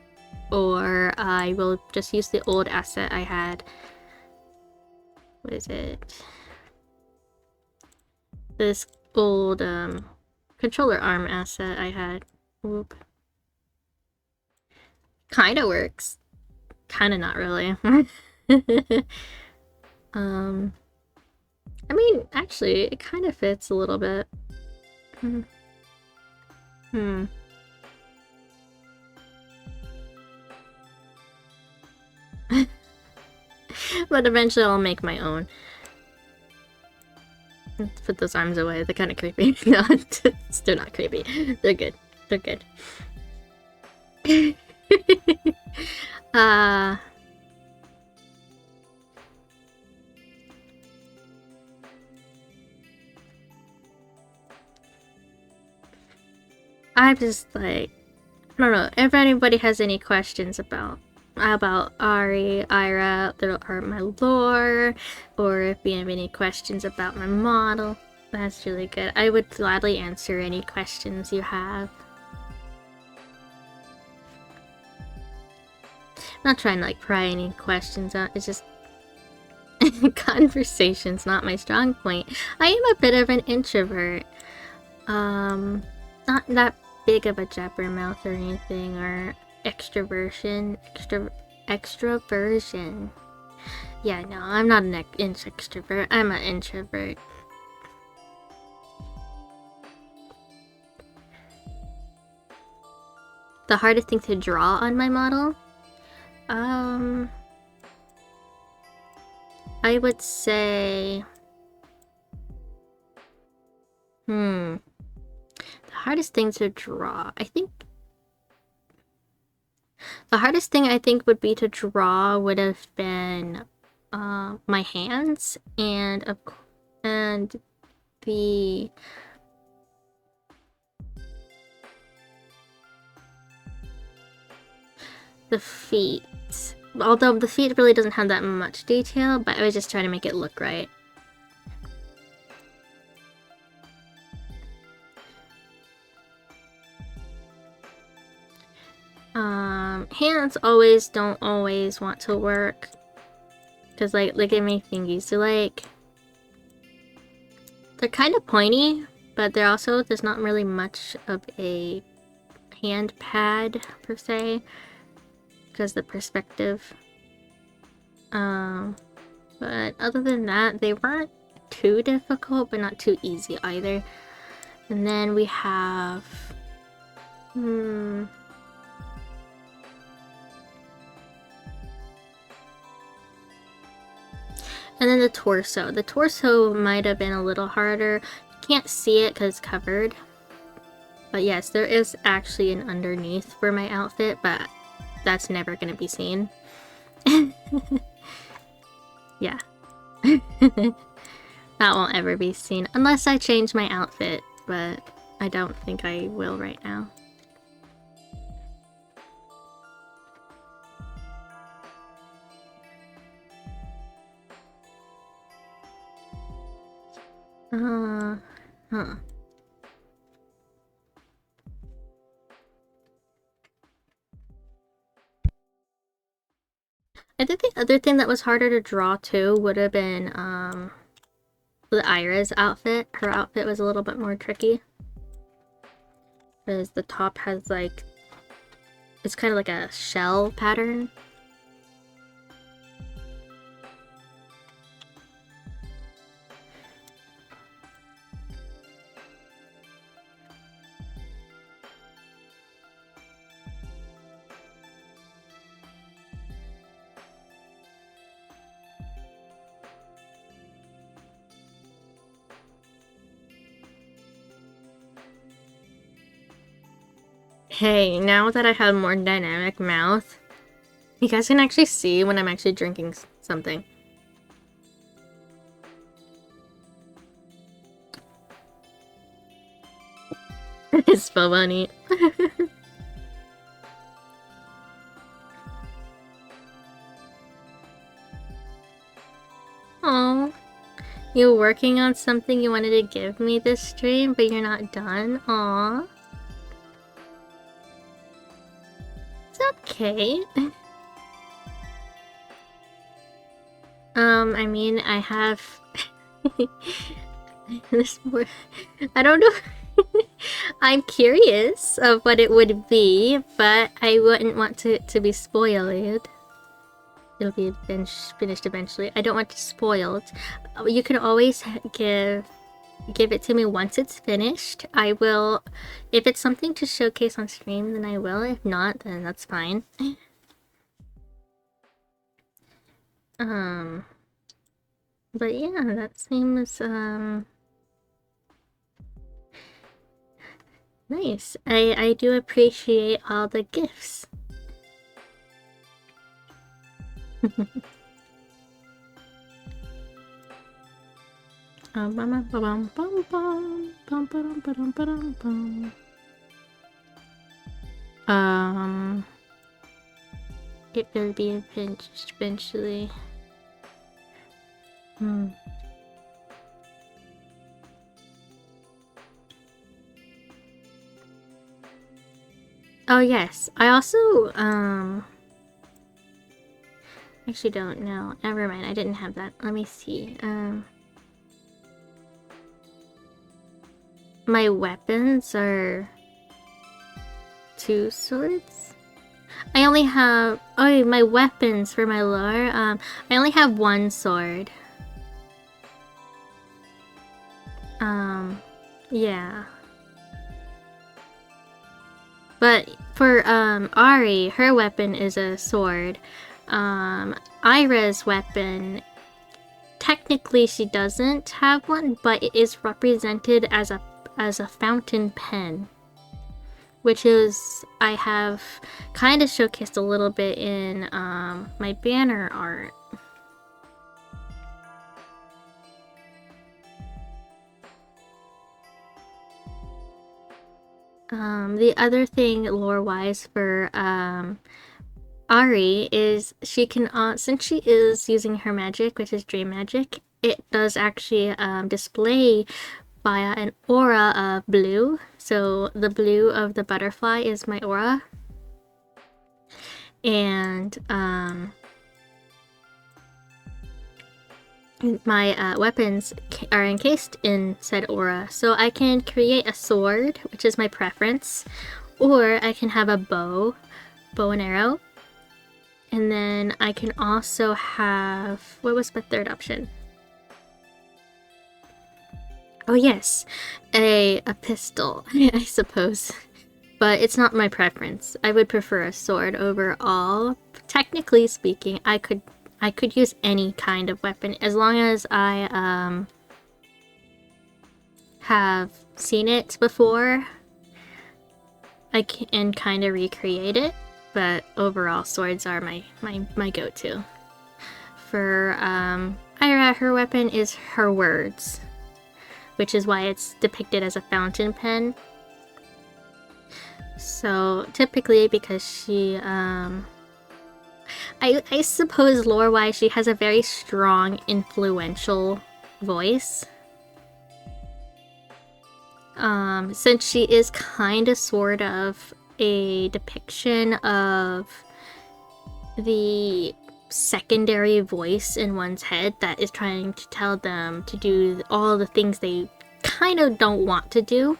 Speaker 1: or I will just use the old asset I had. What is it? This old controller arm asset I had. Whoop. Kinda works. Kinda not really. I mean, actually, it kind of fits a little bit. But eventually I'll make my own. Let's put those arms away. They're kind of creepy. No, they're not creepy. They're good. They're good. I'm just like, I don't know if anybody has any questions about Ari, Ira, or my lore, or if you have any questions about my model. That's really good. I would gladly answer any questions you have. I'm not trying to like pry any questions out. It's just conversation's not my strong point. I am a bit of an introvert. Not that big of a jabbermouth or anything, or extroversion. Extroversion. Yeah, no, I'm not an extrovert. I'm an introvert. The hardest thing to draw on my model? I would say... The hardest thing to draw, I think... The hardest thing I think would be to draw would have been my hands and the feet. Although the feet really doesn't have that much detail, but I was just trying to make it look right. Hands don't always want to work. Cause like, look at my fingies. They're kind of pointy, but there's not really much of a hand pad per se. Because the perspective. But other than that, they weren't too difficult, but not too easy either. And then we have... And then the torso. The torso might have been a little harder. You can't see it because it's covered. But yes, there is actually an underneath for my outfit, but that's never gonna be seen. Yeah. That won't ever be seen unless I change my outfit, but I don't think I will right now. Huh. I think the other thing that was harder to draw too would have been the Ira's outfit. Her outfit was a little bit more tricky. Because the top has like, it's kind of like a shell pattern. Hey, now that I have more dynamic mouth, you guys can actually see when I'm actually drinking something. It's so funny. Oh, you're working on something you wanted to give me this stream, but you're not done? Aw. It's okay. I mean, I have... There's more... I don't know... I'm curious of what it would be, but I wouldn't want it to be spoiled. It'll be finished eventually. I don't want it spoiled. You can always give it to me once it's finished. I will... If it's something to showcase on stream, then I will. If not, then that's fine. But yeah, that seems, nice. I do appreciate all the gifts. It will be finished eventually. Oh yes, I also actually don't know. Never mind, I didn't have that. Let me see. My weapons are 2 swords. I only have... Oh, my weapons for my lore. I only have 1 sword. Yeah. But for Ari, her weapon is a sword. Ira's weapon, technically she doesn't have one, but it is represented as a fountain pen, which is I have kind of showcased a little bit in my banner art. The other thing lore-wise for Ari is she can, since she is using her magic, which is dream magic, it does actually display via an aura of blue. So the blue of the butterfly is my aura. And my weapons are encased in said aura. So I can create a sword, which is my preference, or I can have a bow and arrow. And then I can also have... What was my third option? Oh yes, a pistol, I suppose. But it's not my preference. I would prefer a sword overall. Technically speaking, I could use any kind of weapon as long as I have seen it before. I can kind of recreate it, but overall swords are my go-to. For Ira, her weapon is her words, which is why it's depicted as a fountain pen. So typically, because she I suppose lore-wise she has a very strong, influential voice. Since she is kind of sort of a depiction of the secondary voice in one's head that is trying to tell them to do all the things they kind of don't want to do.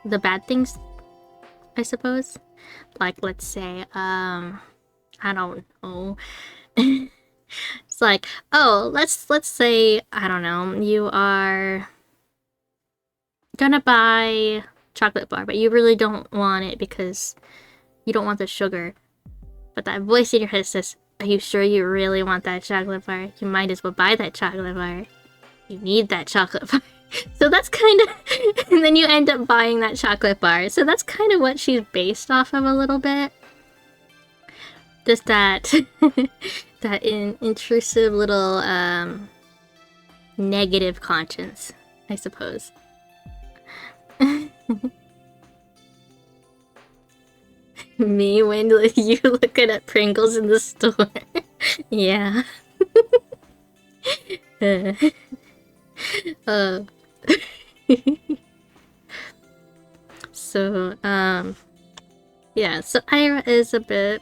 Speaker 1: The bad things, I suppose. Like, let's say, I don't know. It's like, oh, let's say, I don't know, you are gonna buy chocolate bar, but you really don't want it because you don't want the sugar. But that voice in your head says, are you sure you really want that chocolate bar? You might as well buy that chocolate bar. You need that chocolate bar. So that's kind of... and then you end up buying that chocolate bar. So that's kind of what she's based off of a little bit. Just that... that intrusive little, negative conscience, I suppose. Me when you looking at Pringles in the store. Yeah. So, yeah, so Ira is a bit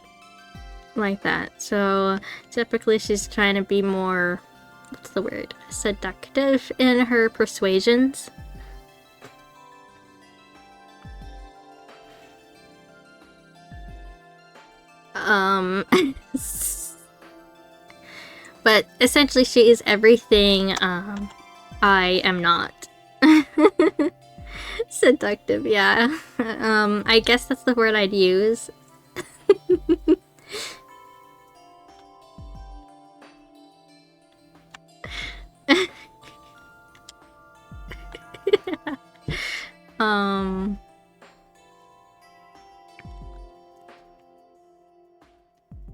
Speaker 1: like that. So, typically she's trying to be more, what's the word? Seductive in her persuasions. But essentially she is everything I am not. Seductive, yeah. I guess that's the word I'd use.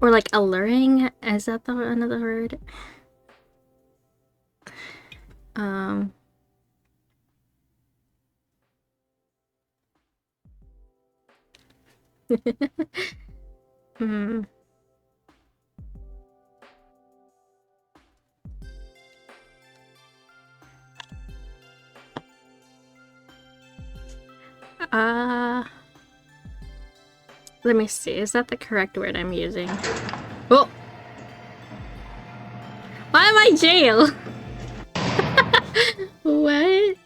Speaker 1: Or like alluring, is that another word? Hmm. Let me see, is that the correct word I'm using? Oh! Why am I jail? What?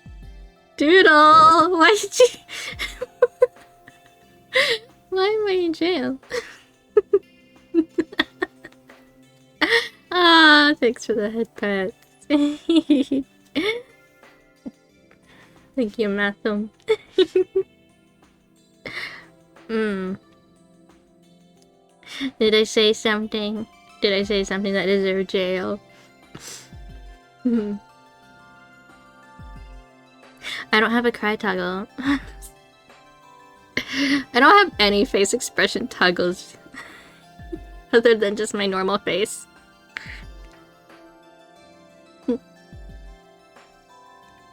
Speaker 1: Doodle! Why did you... Why am I in jail? Ah, thanks for the head pat. Thank you, Matham. Did I say something? Did I say something that deserved jail? I don't have a cry toggle. I don't have any face expression toggles other than just my normal face.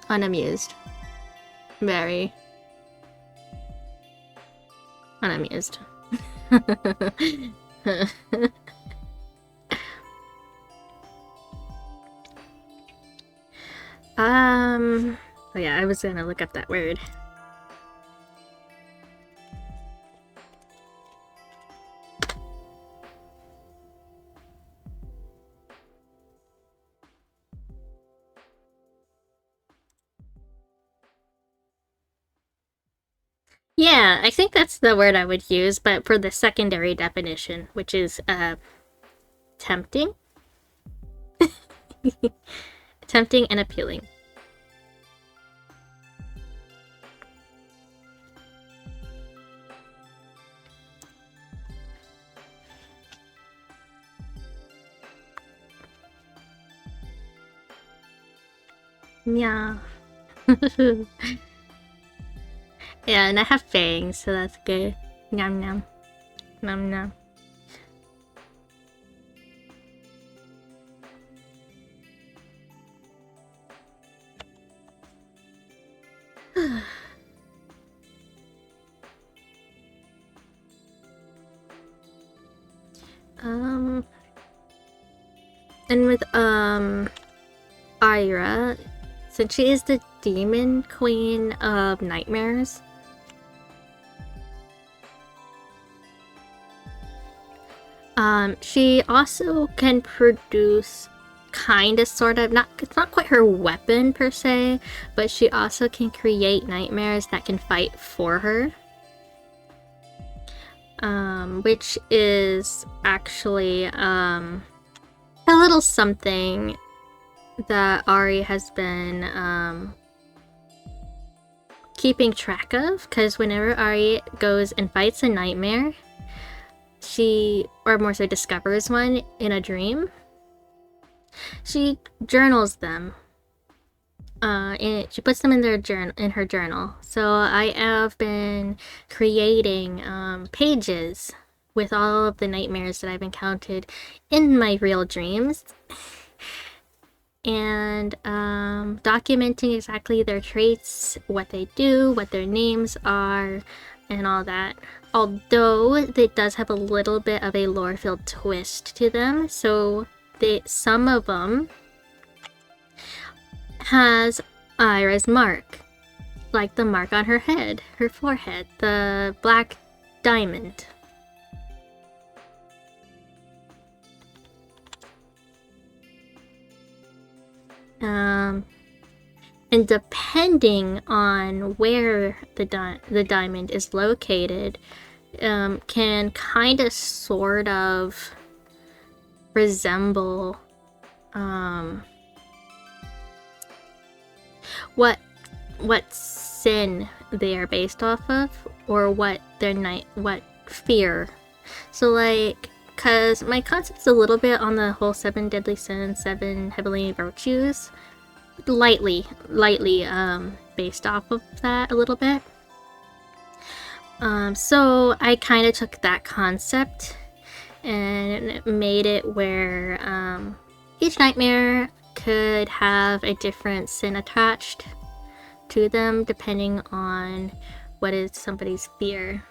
Speaker 1: Unamused. Very unamused. Oh yeah, I was gonna look up that word. Yeah, I think that's the word I would use, but for the secondary definition, which is, tempting? Tempting and appealing. Yeah. Yeah, and I have fangs, so that's good. Nom nom. Nom nom. And with Ira, since she is the demon queen of nightmares, she also can produce kind of sort of it's not quite her weapon per se, but she also can create nightmares that can fight for her. Which is actually a little something that Ari has been keeping track of, because whenever Ari goes and fights a nightmare, or more so discovers one in a dream, she journals them. She puts them in her journal. So I have been creating pages with all of the nightmares that I've encountered in my real dreams, and documenting exactly their traits, what they do, what their names are, and all that. Although it does have a little bit of a lore-filled twist to them, so some of them has Ira's mark, like the mark on her head, her forehead, the black diamond. And depending on where the diamond is located, can kind of sort of resemble what sin they are based off of, or what fear. So like, cause my concept's a little bit on the whole 7 deadly sins, 7 heavenly virtues, lightly based off of that a little bit. So I kind of took that concept and made it where each nightmare could have a different sin attached to them depending on what is somebody's fear.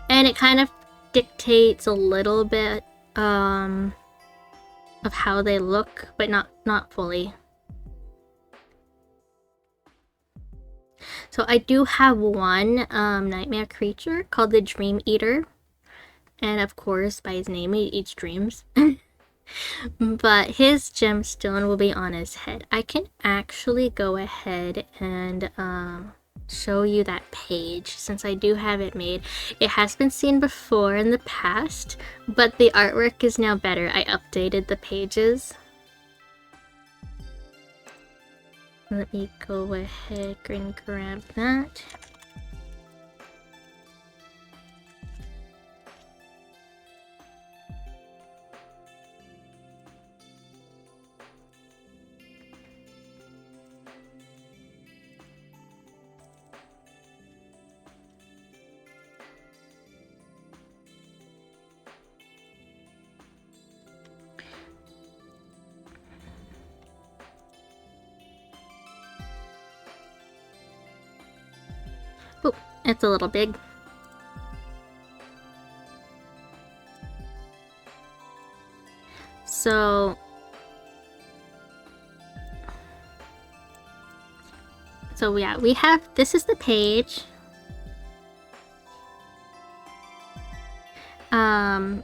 Speaker 1: And it kind of dictates a little bit of how they look, but not fully. So I do have one nightmare creature called the Dream Eater, and of course by his name he eats dreams. But his gemstone will be on his head. I can actually go ahead and show you that page, since I do have it made. It has been seen before in the past, but the artwork is now better. I updated the pages. Let me go ahead and grab that. Oh, it's a little big. So yeah, we have, this is the page.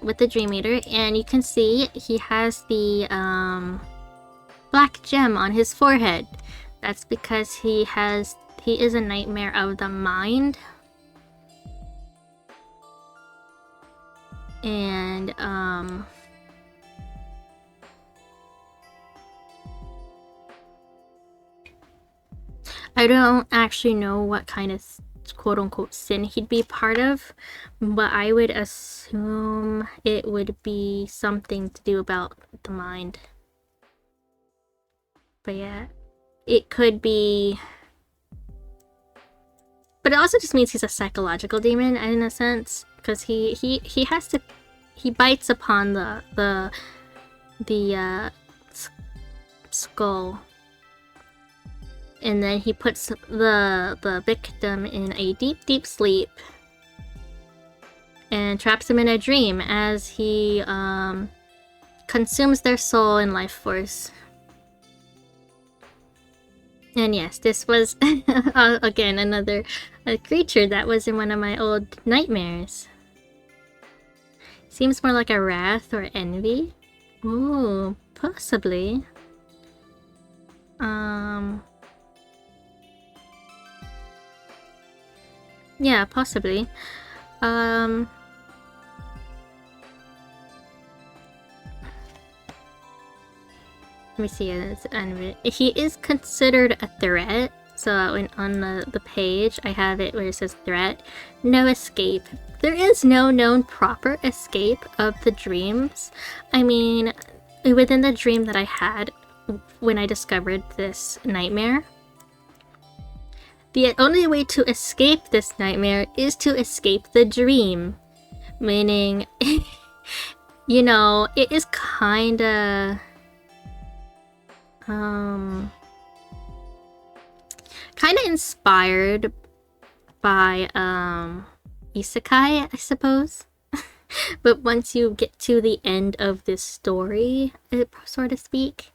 Speaker 1: With the Dream Eater, and you can see he has the black gem on his forehead. That's because he is a nightmare of the mind. And I don't actually know what kind of quote-unquote sin he'd be part of, but I would assume it would be something to do about the mind. But yeah, it could be But it also just means he's a psychological demon in a sense, because he has to, he bites upon the skull, and then he puts the victim in a deep sleep and traps them in a dream as he consumes their soul and life force. And yes, this was again another creature that was in one of my old nightmares. Seems more like a wrath or envy. Ooh, possibly. Yeah, possibly. Let me see. He is considered a threat. So on the page, I have it where it says threat. No escape. There is no known proper escape of the dreams. I mean, within the dream that I had when I discovered this nightmare, the only way to escape this nightmare is to escape the dream. Meaning, you know, it is kinda... kind of inspired by isekai, I suppose. But once you get to the end of this story, so to speak,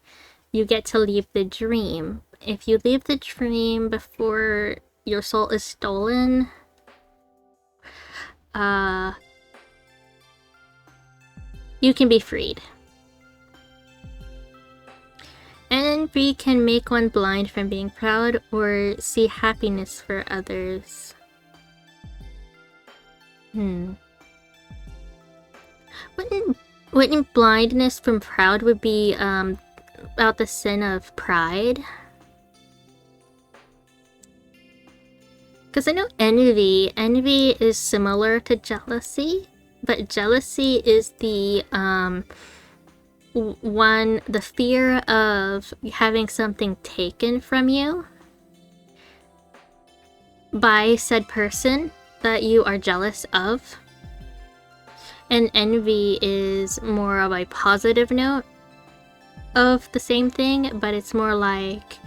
Speaker 1: you get to leave the dream. If you leave the dream before your soul is stolen, you can be freed. Envy can make one blind from being proud or see happiness for others. Wouldn't blindness from proud would be about the sin of pride? Because I know envy is similar to jealousy, but jealousy is the the fear of having something taken from you by said person that you are jealous of. And envy is more of a positive note of the same thing, but it's more like,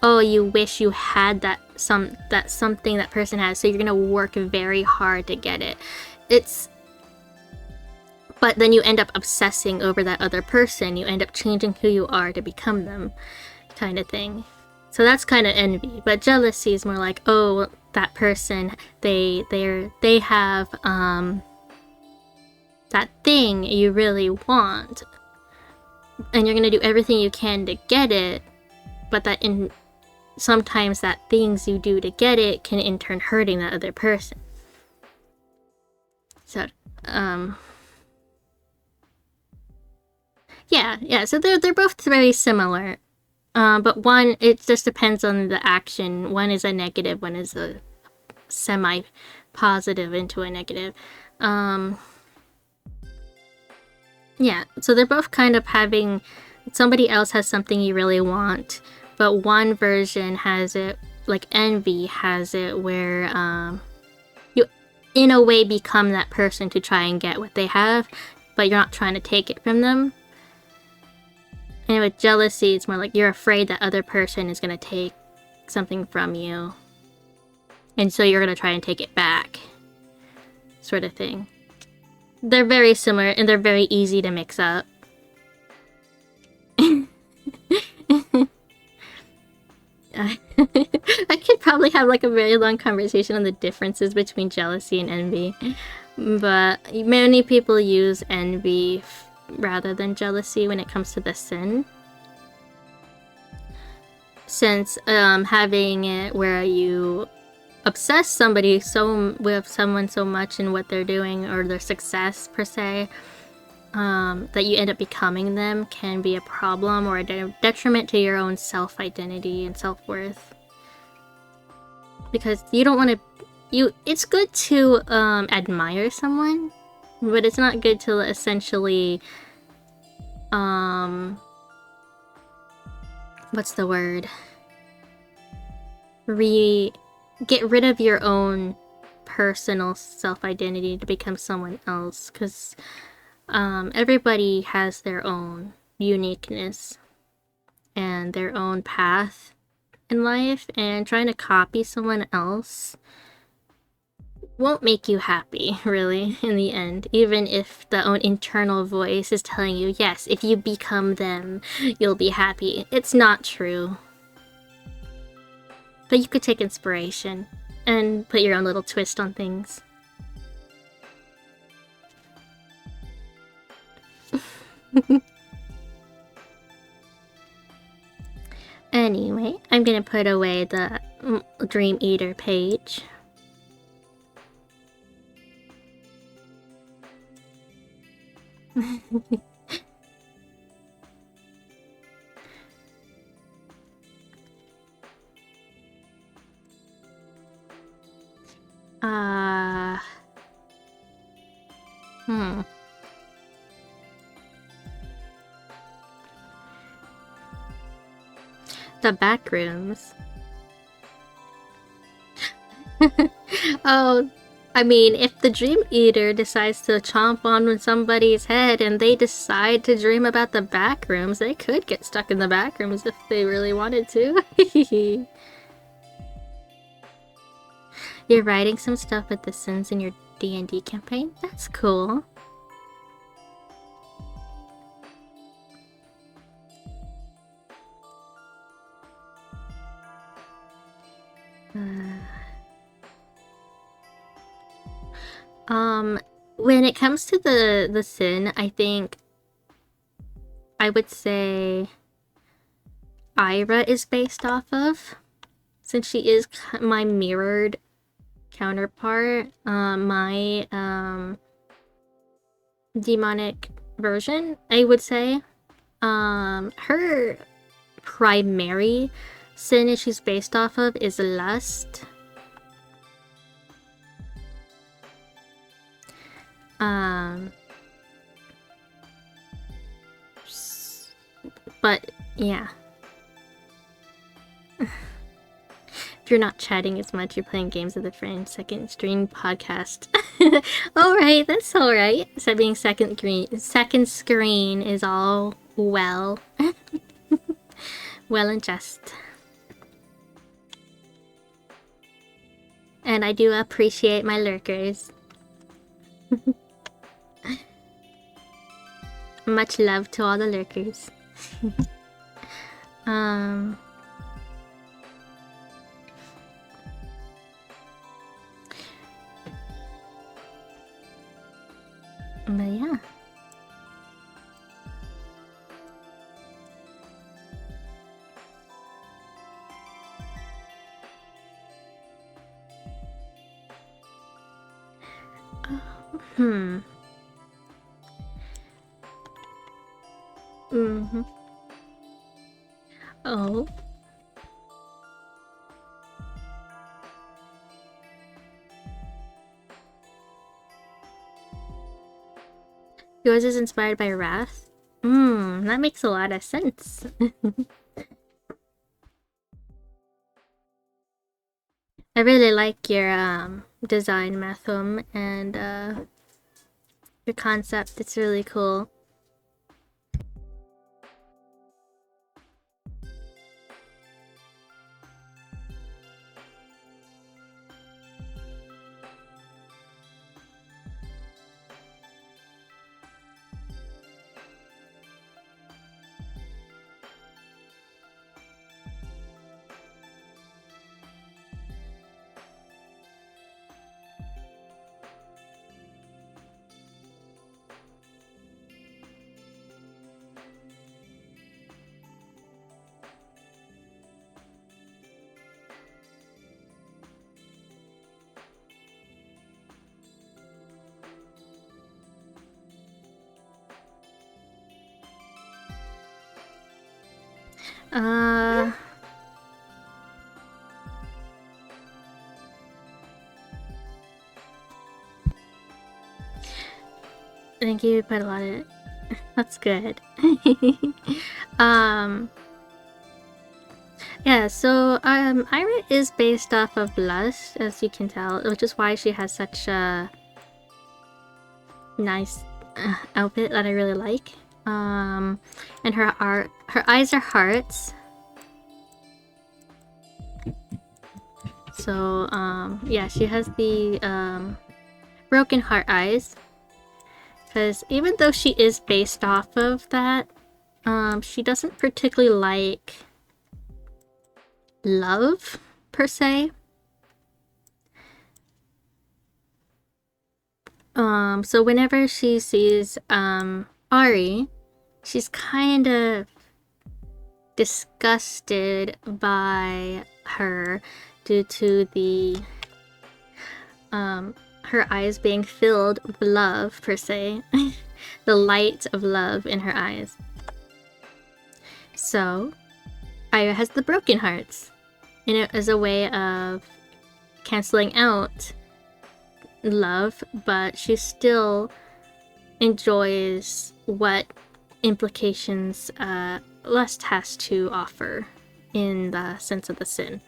Speaker 1: oh, you wish you had something that person has, so you're gonna work very hard to get it. But then you end up obsessing over that other person. You end up changing who you are to become them, kind of thing. So that's kind of envy. But jealousy is more like, oh, that person, they have that thing you really want, and you're gonna do everything you can to get it. But sometimes that things you do to get it can in turn hurting that other person. So yeah, so they're both very similar. But one, it just depends on the action. One is a negative, one is a semi-positive into a negative. Yeah, so they're both kind of having... Somebody else has something you really want, but one version has it, like envy has it, where you in a way become that person to try and get what they have, but you're not trying to take it from them. And with jealousy, it's more like you're afraid that other person is going to take something from you, and so you're going to try and take it back, sort of thing. They're very similar, and they're very easy to mix up. I could probably have like a very long conversation on the differences between jealousy and envy, but many people use envy rather than jealousy when it comes to the sin, since having it where you obsess with someone so much in what they're doing or their success per se, that you end up becoming them, can be a problem or a detriment to your own self-identity and self-worth. Because you don't want to... It's good to admire someone, but it's not good to essentially... what's the word? get rid of your own personal self-identity to become someone else, because everybody has their own uniqueness and their own path in life, and trying to copy someone else won't make you happy, really, in the end, even if the own internal voice is telling you, yes, if you become them, you'll be happy. It's not true. But you could take inspiration and put your own little twist on things. Anyway, I'm gonna put away the Dream Eater page. The back rooms. Oh, I mean, if the Dream Eater decides to chomp on somebody's head and they decide to dream about the back rooms, they could get stuck in the back rooms if they really wanted to. You're writing some stuff with the Sims in your D&D campaign? That's cool. When it comes to the Sin, I think I would say Ira is based off of, since she is my mirrored counterpart, my demonic version, I would say. Her primary sin she's based off of is lust. But yeah. If you're not chatting as much, you're playing games with a friend. Second stream podcast. Alright, that's alright. So being second screen is all well. Well and just. And I do appreciate my lurkers. Much love to all the lurkers. But yeah. Oh. Yours is inspired by Wrath? That makes a lot of sense. I really like your design, Mathum, and your concept. It's really cool. Thank you, put a lot of it. Yeah, so Ira is based off of Lust, as you can tell, which is why she has such a nice outfit that I really like. And her eyes are hearts. So yeah, she has the broken heart eyes. Because even though she is based off of that, she doesn't particularly like love per se. So whenever she sees Ari, she's kind of disgusted by her due to the her eyes being filled with love per se. The light of love in her eyes. So Ira has the broken hearts, and it is a way of canceling out love, but she still enjoys what implications lust has to offer in the sense of the sin.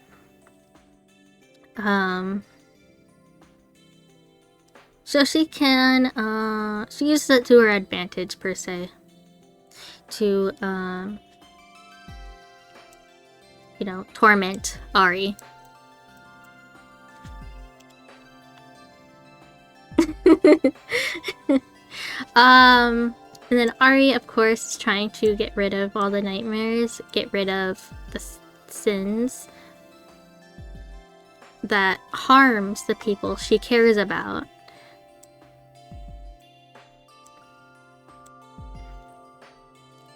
Speaker 1: So she can she uses it to her advantage per se to you know, torment Ari. And then Ari, of course, is trying to get rid of all the nightmares, get rid of the sins that harms the people she cares about.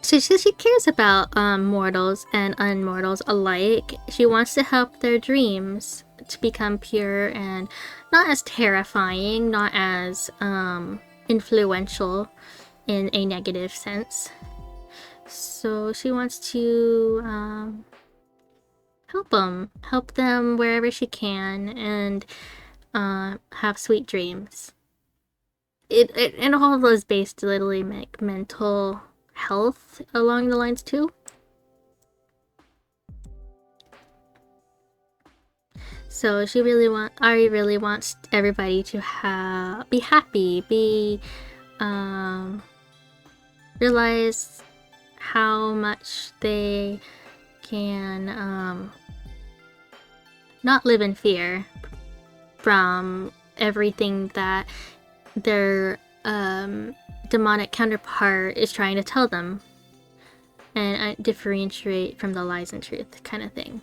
Speaker 1: She cares about mortals and unmortals alike. She wants to help their dreams to become pure and not as terrifying, not as influential in a negative sense. So she wants to help them wherever she can, and have sweet dreams. And all of those based literally make mental health along the lines too. So Ari really wants everybody to be happy, realize how much they can not live in fear from everything that their demonic counterpart is trying to tell them, and differentiate from the lies and truth kind of thing.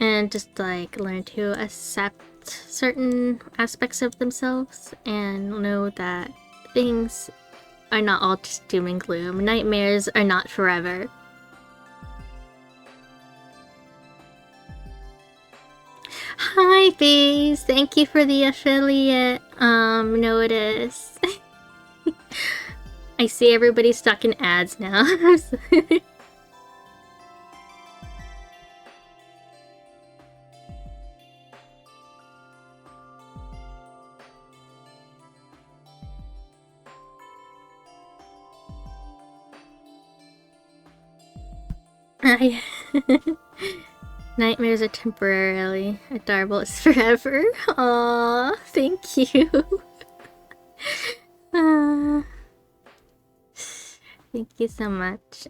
Speaker 1: And just like learn to accept certain aspects of themselves and know that things are not all just doom and gloom. Nightmares are not forever. Hi, Faze! Thank you for the affiliate notice. I see everybody's stuck in ads now. Nightmares are temporarily, adorable is forever. Aww, thank you. Thank you so much.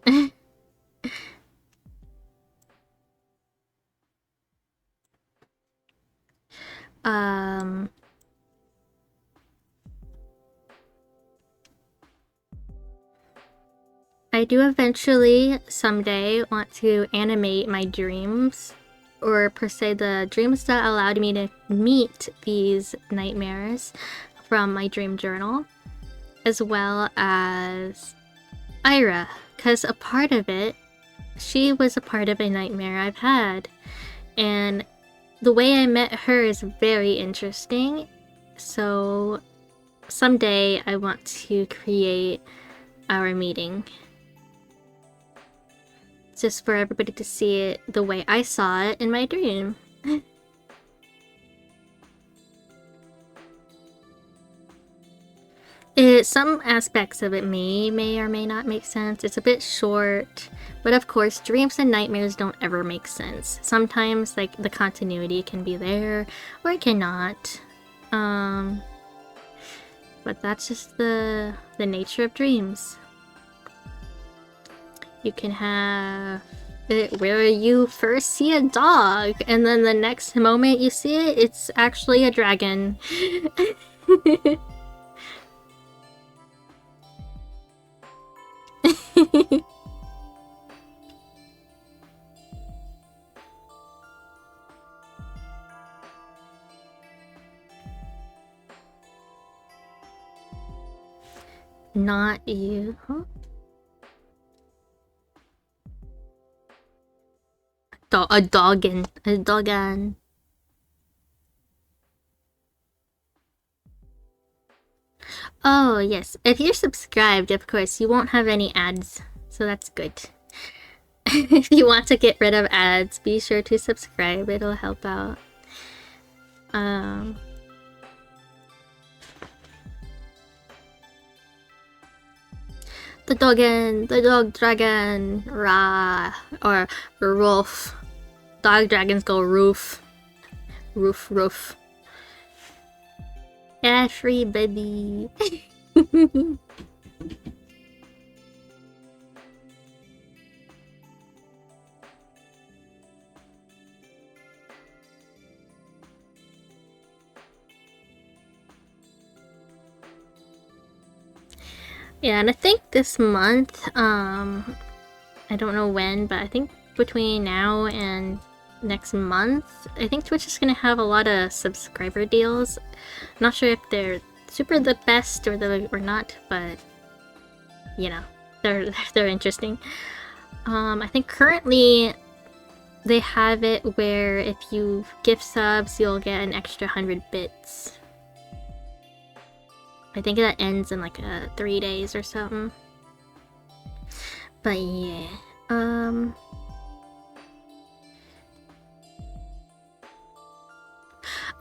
Speaker 1: I do eventually, someday, want to animate my dreams, or per se the dreams that allowed me to meet these nightmares from my dream journal, as well as Ira, because a part of it, she was a part of a nightmare I've had, and the way I met her is very interesting. So someday I want to create our meeting, just for everybody to see it the way I saw it in my dream. Some aspects of it may or may not make sense. It's a bit short, but of course, dreams and nightmares don't ever make sense. Sometimes, like, the continuity can be there, or it cannot. But that's just the nature of dreams. You can have it where you first see a dog, and then the next moment you see it, it's actually a dragon. Not you, huh? A doggan. Oh, yes. If you're subscribed, of course, you won't have any ads. So that's good. If you want to get rid of ads, be sure to subscribe. It'll help out. The dog dragon, Ra, or Rolf. Dog dragons go roof. Roof. Ashley, baby. Yeah, and I think this month, I don't know when, but I think between now and next month, I think Twitch is gonna have a lot of subscriber deals. Not sure if they're super the best or not, but you know, they're interesting. I think currently they have it where if you gift subs, you'll get an extra 100 bits. I think that ends in like 3 days or something. But yeah,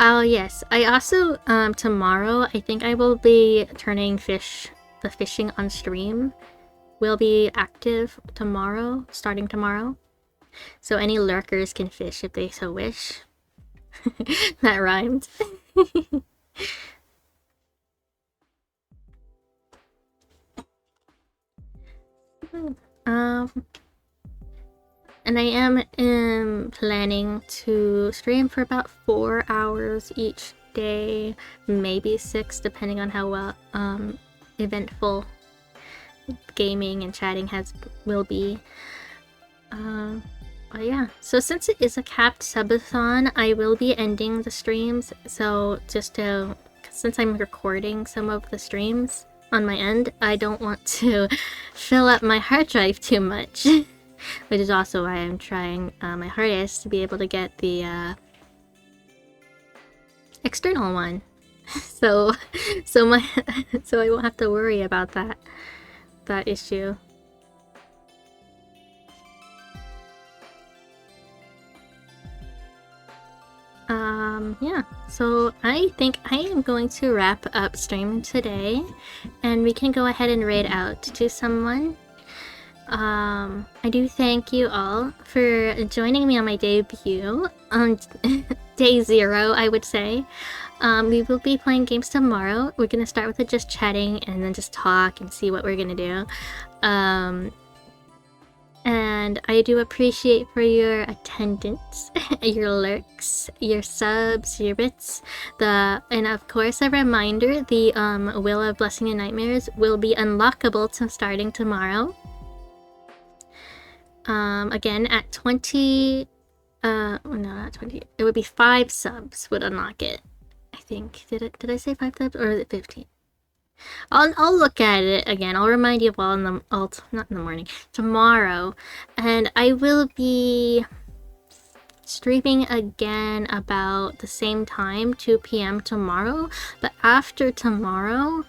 Speaker 1: oh yes, I also tomorrow I think I will be turning the fishing on stream will be active tomorrow, starting tomorrow. So any lurkers can fish if they so wish. That rhymed. And I am planning to stream for about 4 hours each day, maybe 6, depending on how well eventful gaming and chatting will be. But yeah, so since it is a capped subathon, I will be ending the streams. So since I'm recording some of the streams on my end, I don't want to fill up my hard drive too much. Which is also why I'm trying my hardest to be able to get the external one. so I won't have to worry about that issue. Yeah, so I think I am going to wrap up stream today, and we can go ahead and raid out to someone. I do thank you all for joining me on my debut on day 0, I would say. We will be playing games tomorrow. We're gonna start with just chatting and then just talk and see what we're gonna do. And I do appreciate for your attendance, your lurks, your subs, your bits, and of course a reminder, the Wheel of Blessing and Nightmares will be unlockable starting tomorrow. Again at 20, no, not 20. It would be 5 subs would unlock it. I think did I say 5 subs or is it 15? I'll look at it again. I'll remind you all not in the morning, tomorrow, and I will be streaming again about the same time, 2 p.m. tomorrow. But after tomorrow,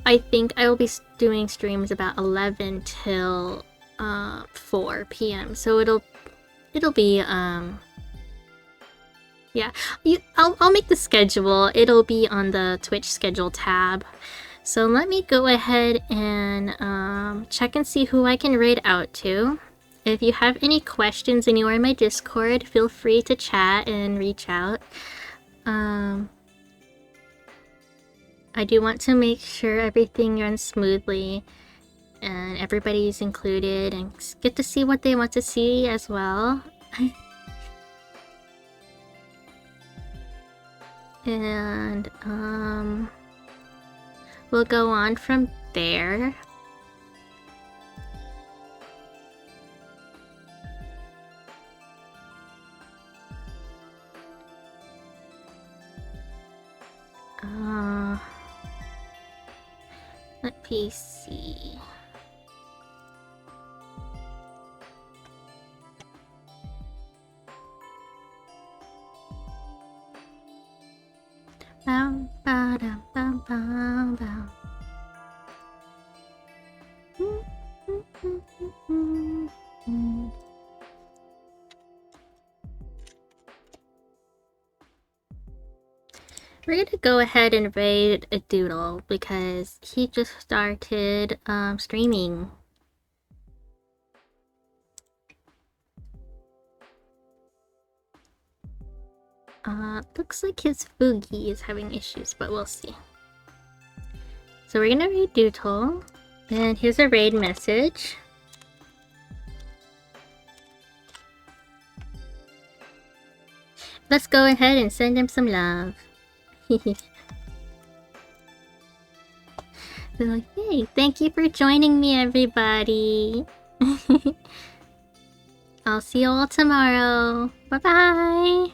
Speaker 1: I think I will be doing streams about 11 till 4 p.m. So it'll be yeah, I'll make the schedule. It'll be on the Twitch schedule tab. So let me go ahead and check and see who I can raid out to. If you have any questions and you are in my Discord, feel free to chat and reach out. I do want to make sure everything runs smoothly and everybody's included and get to see what they want to see as well. And we'll go on from there. Let me see. Bam, ba-dum, bam, bam, bam. We're gonna go ahead and raid a Doodle because he just started streaming. Looks like his Fugi is having issues, but we'll see. So we're gonna raid Doodle, and here's a raid message. Let's go ahead and send him some love. They're like, hey, thank you for joining me, everybody. I'll see you all tomorrow. Bye-bye.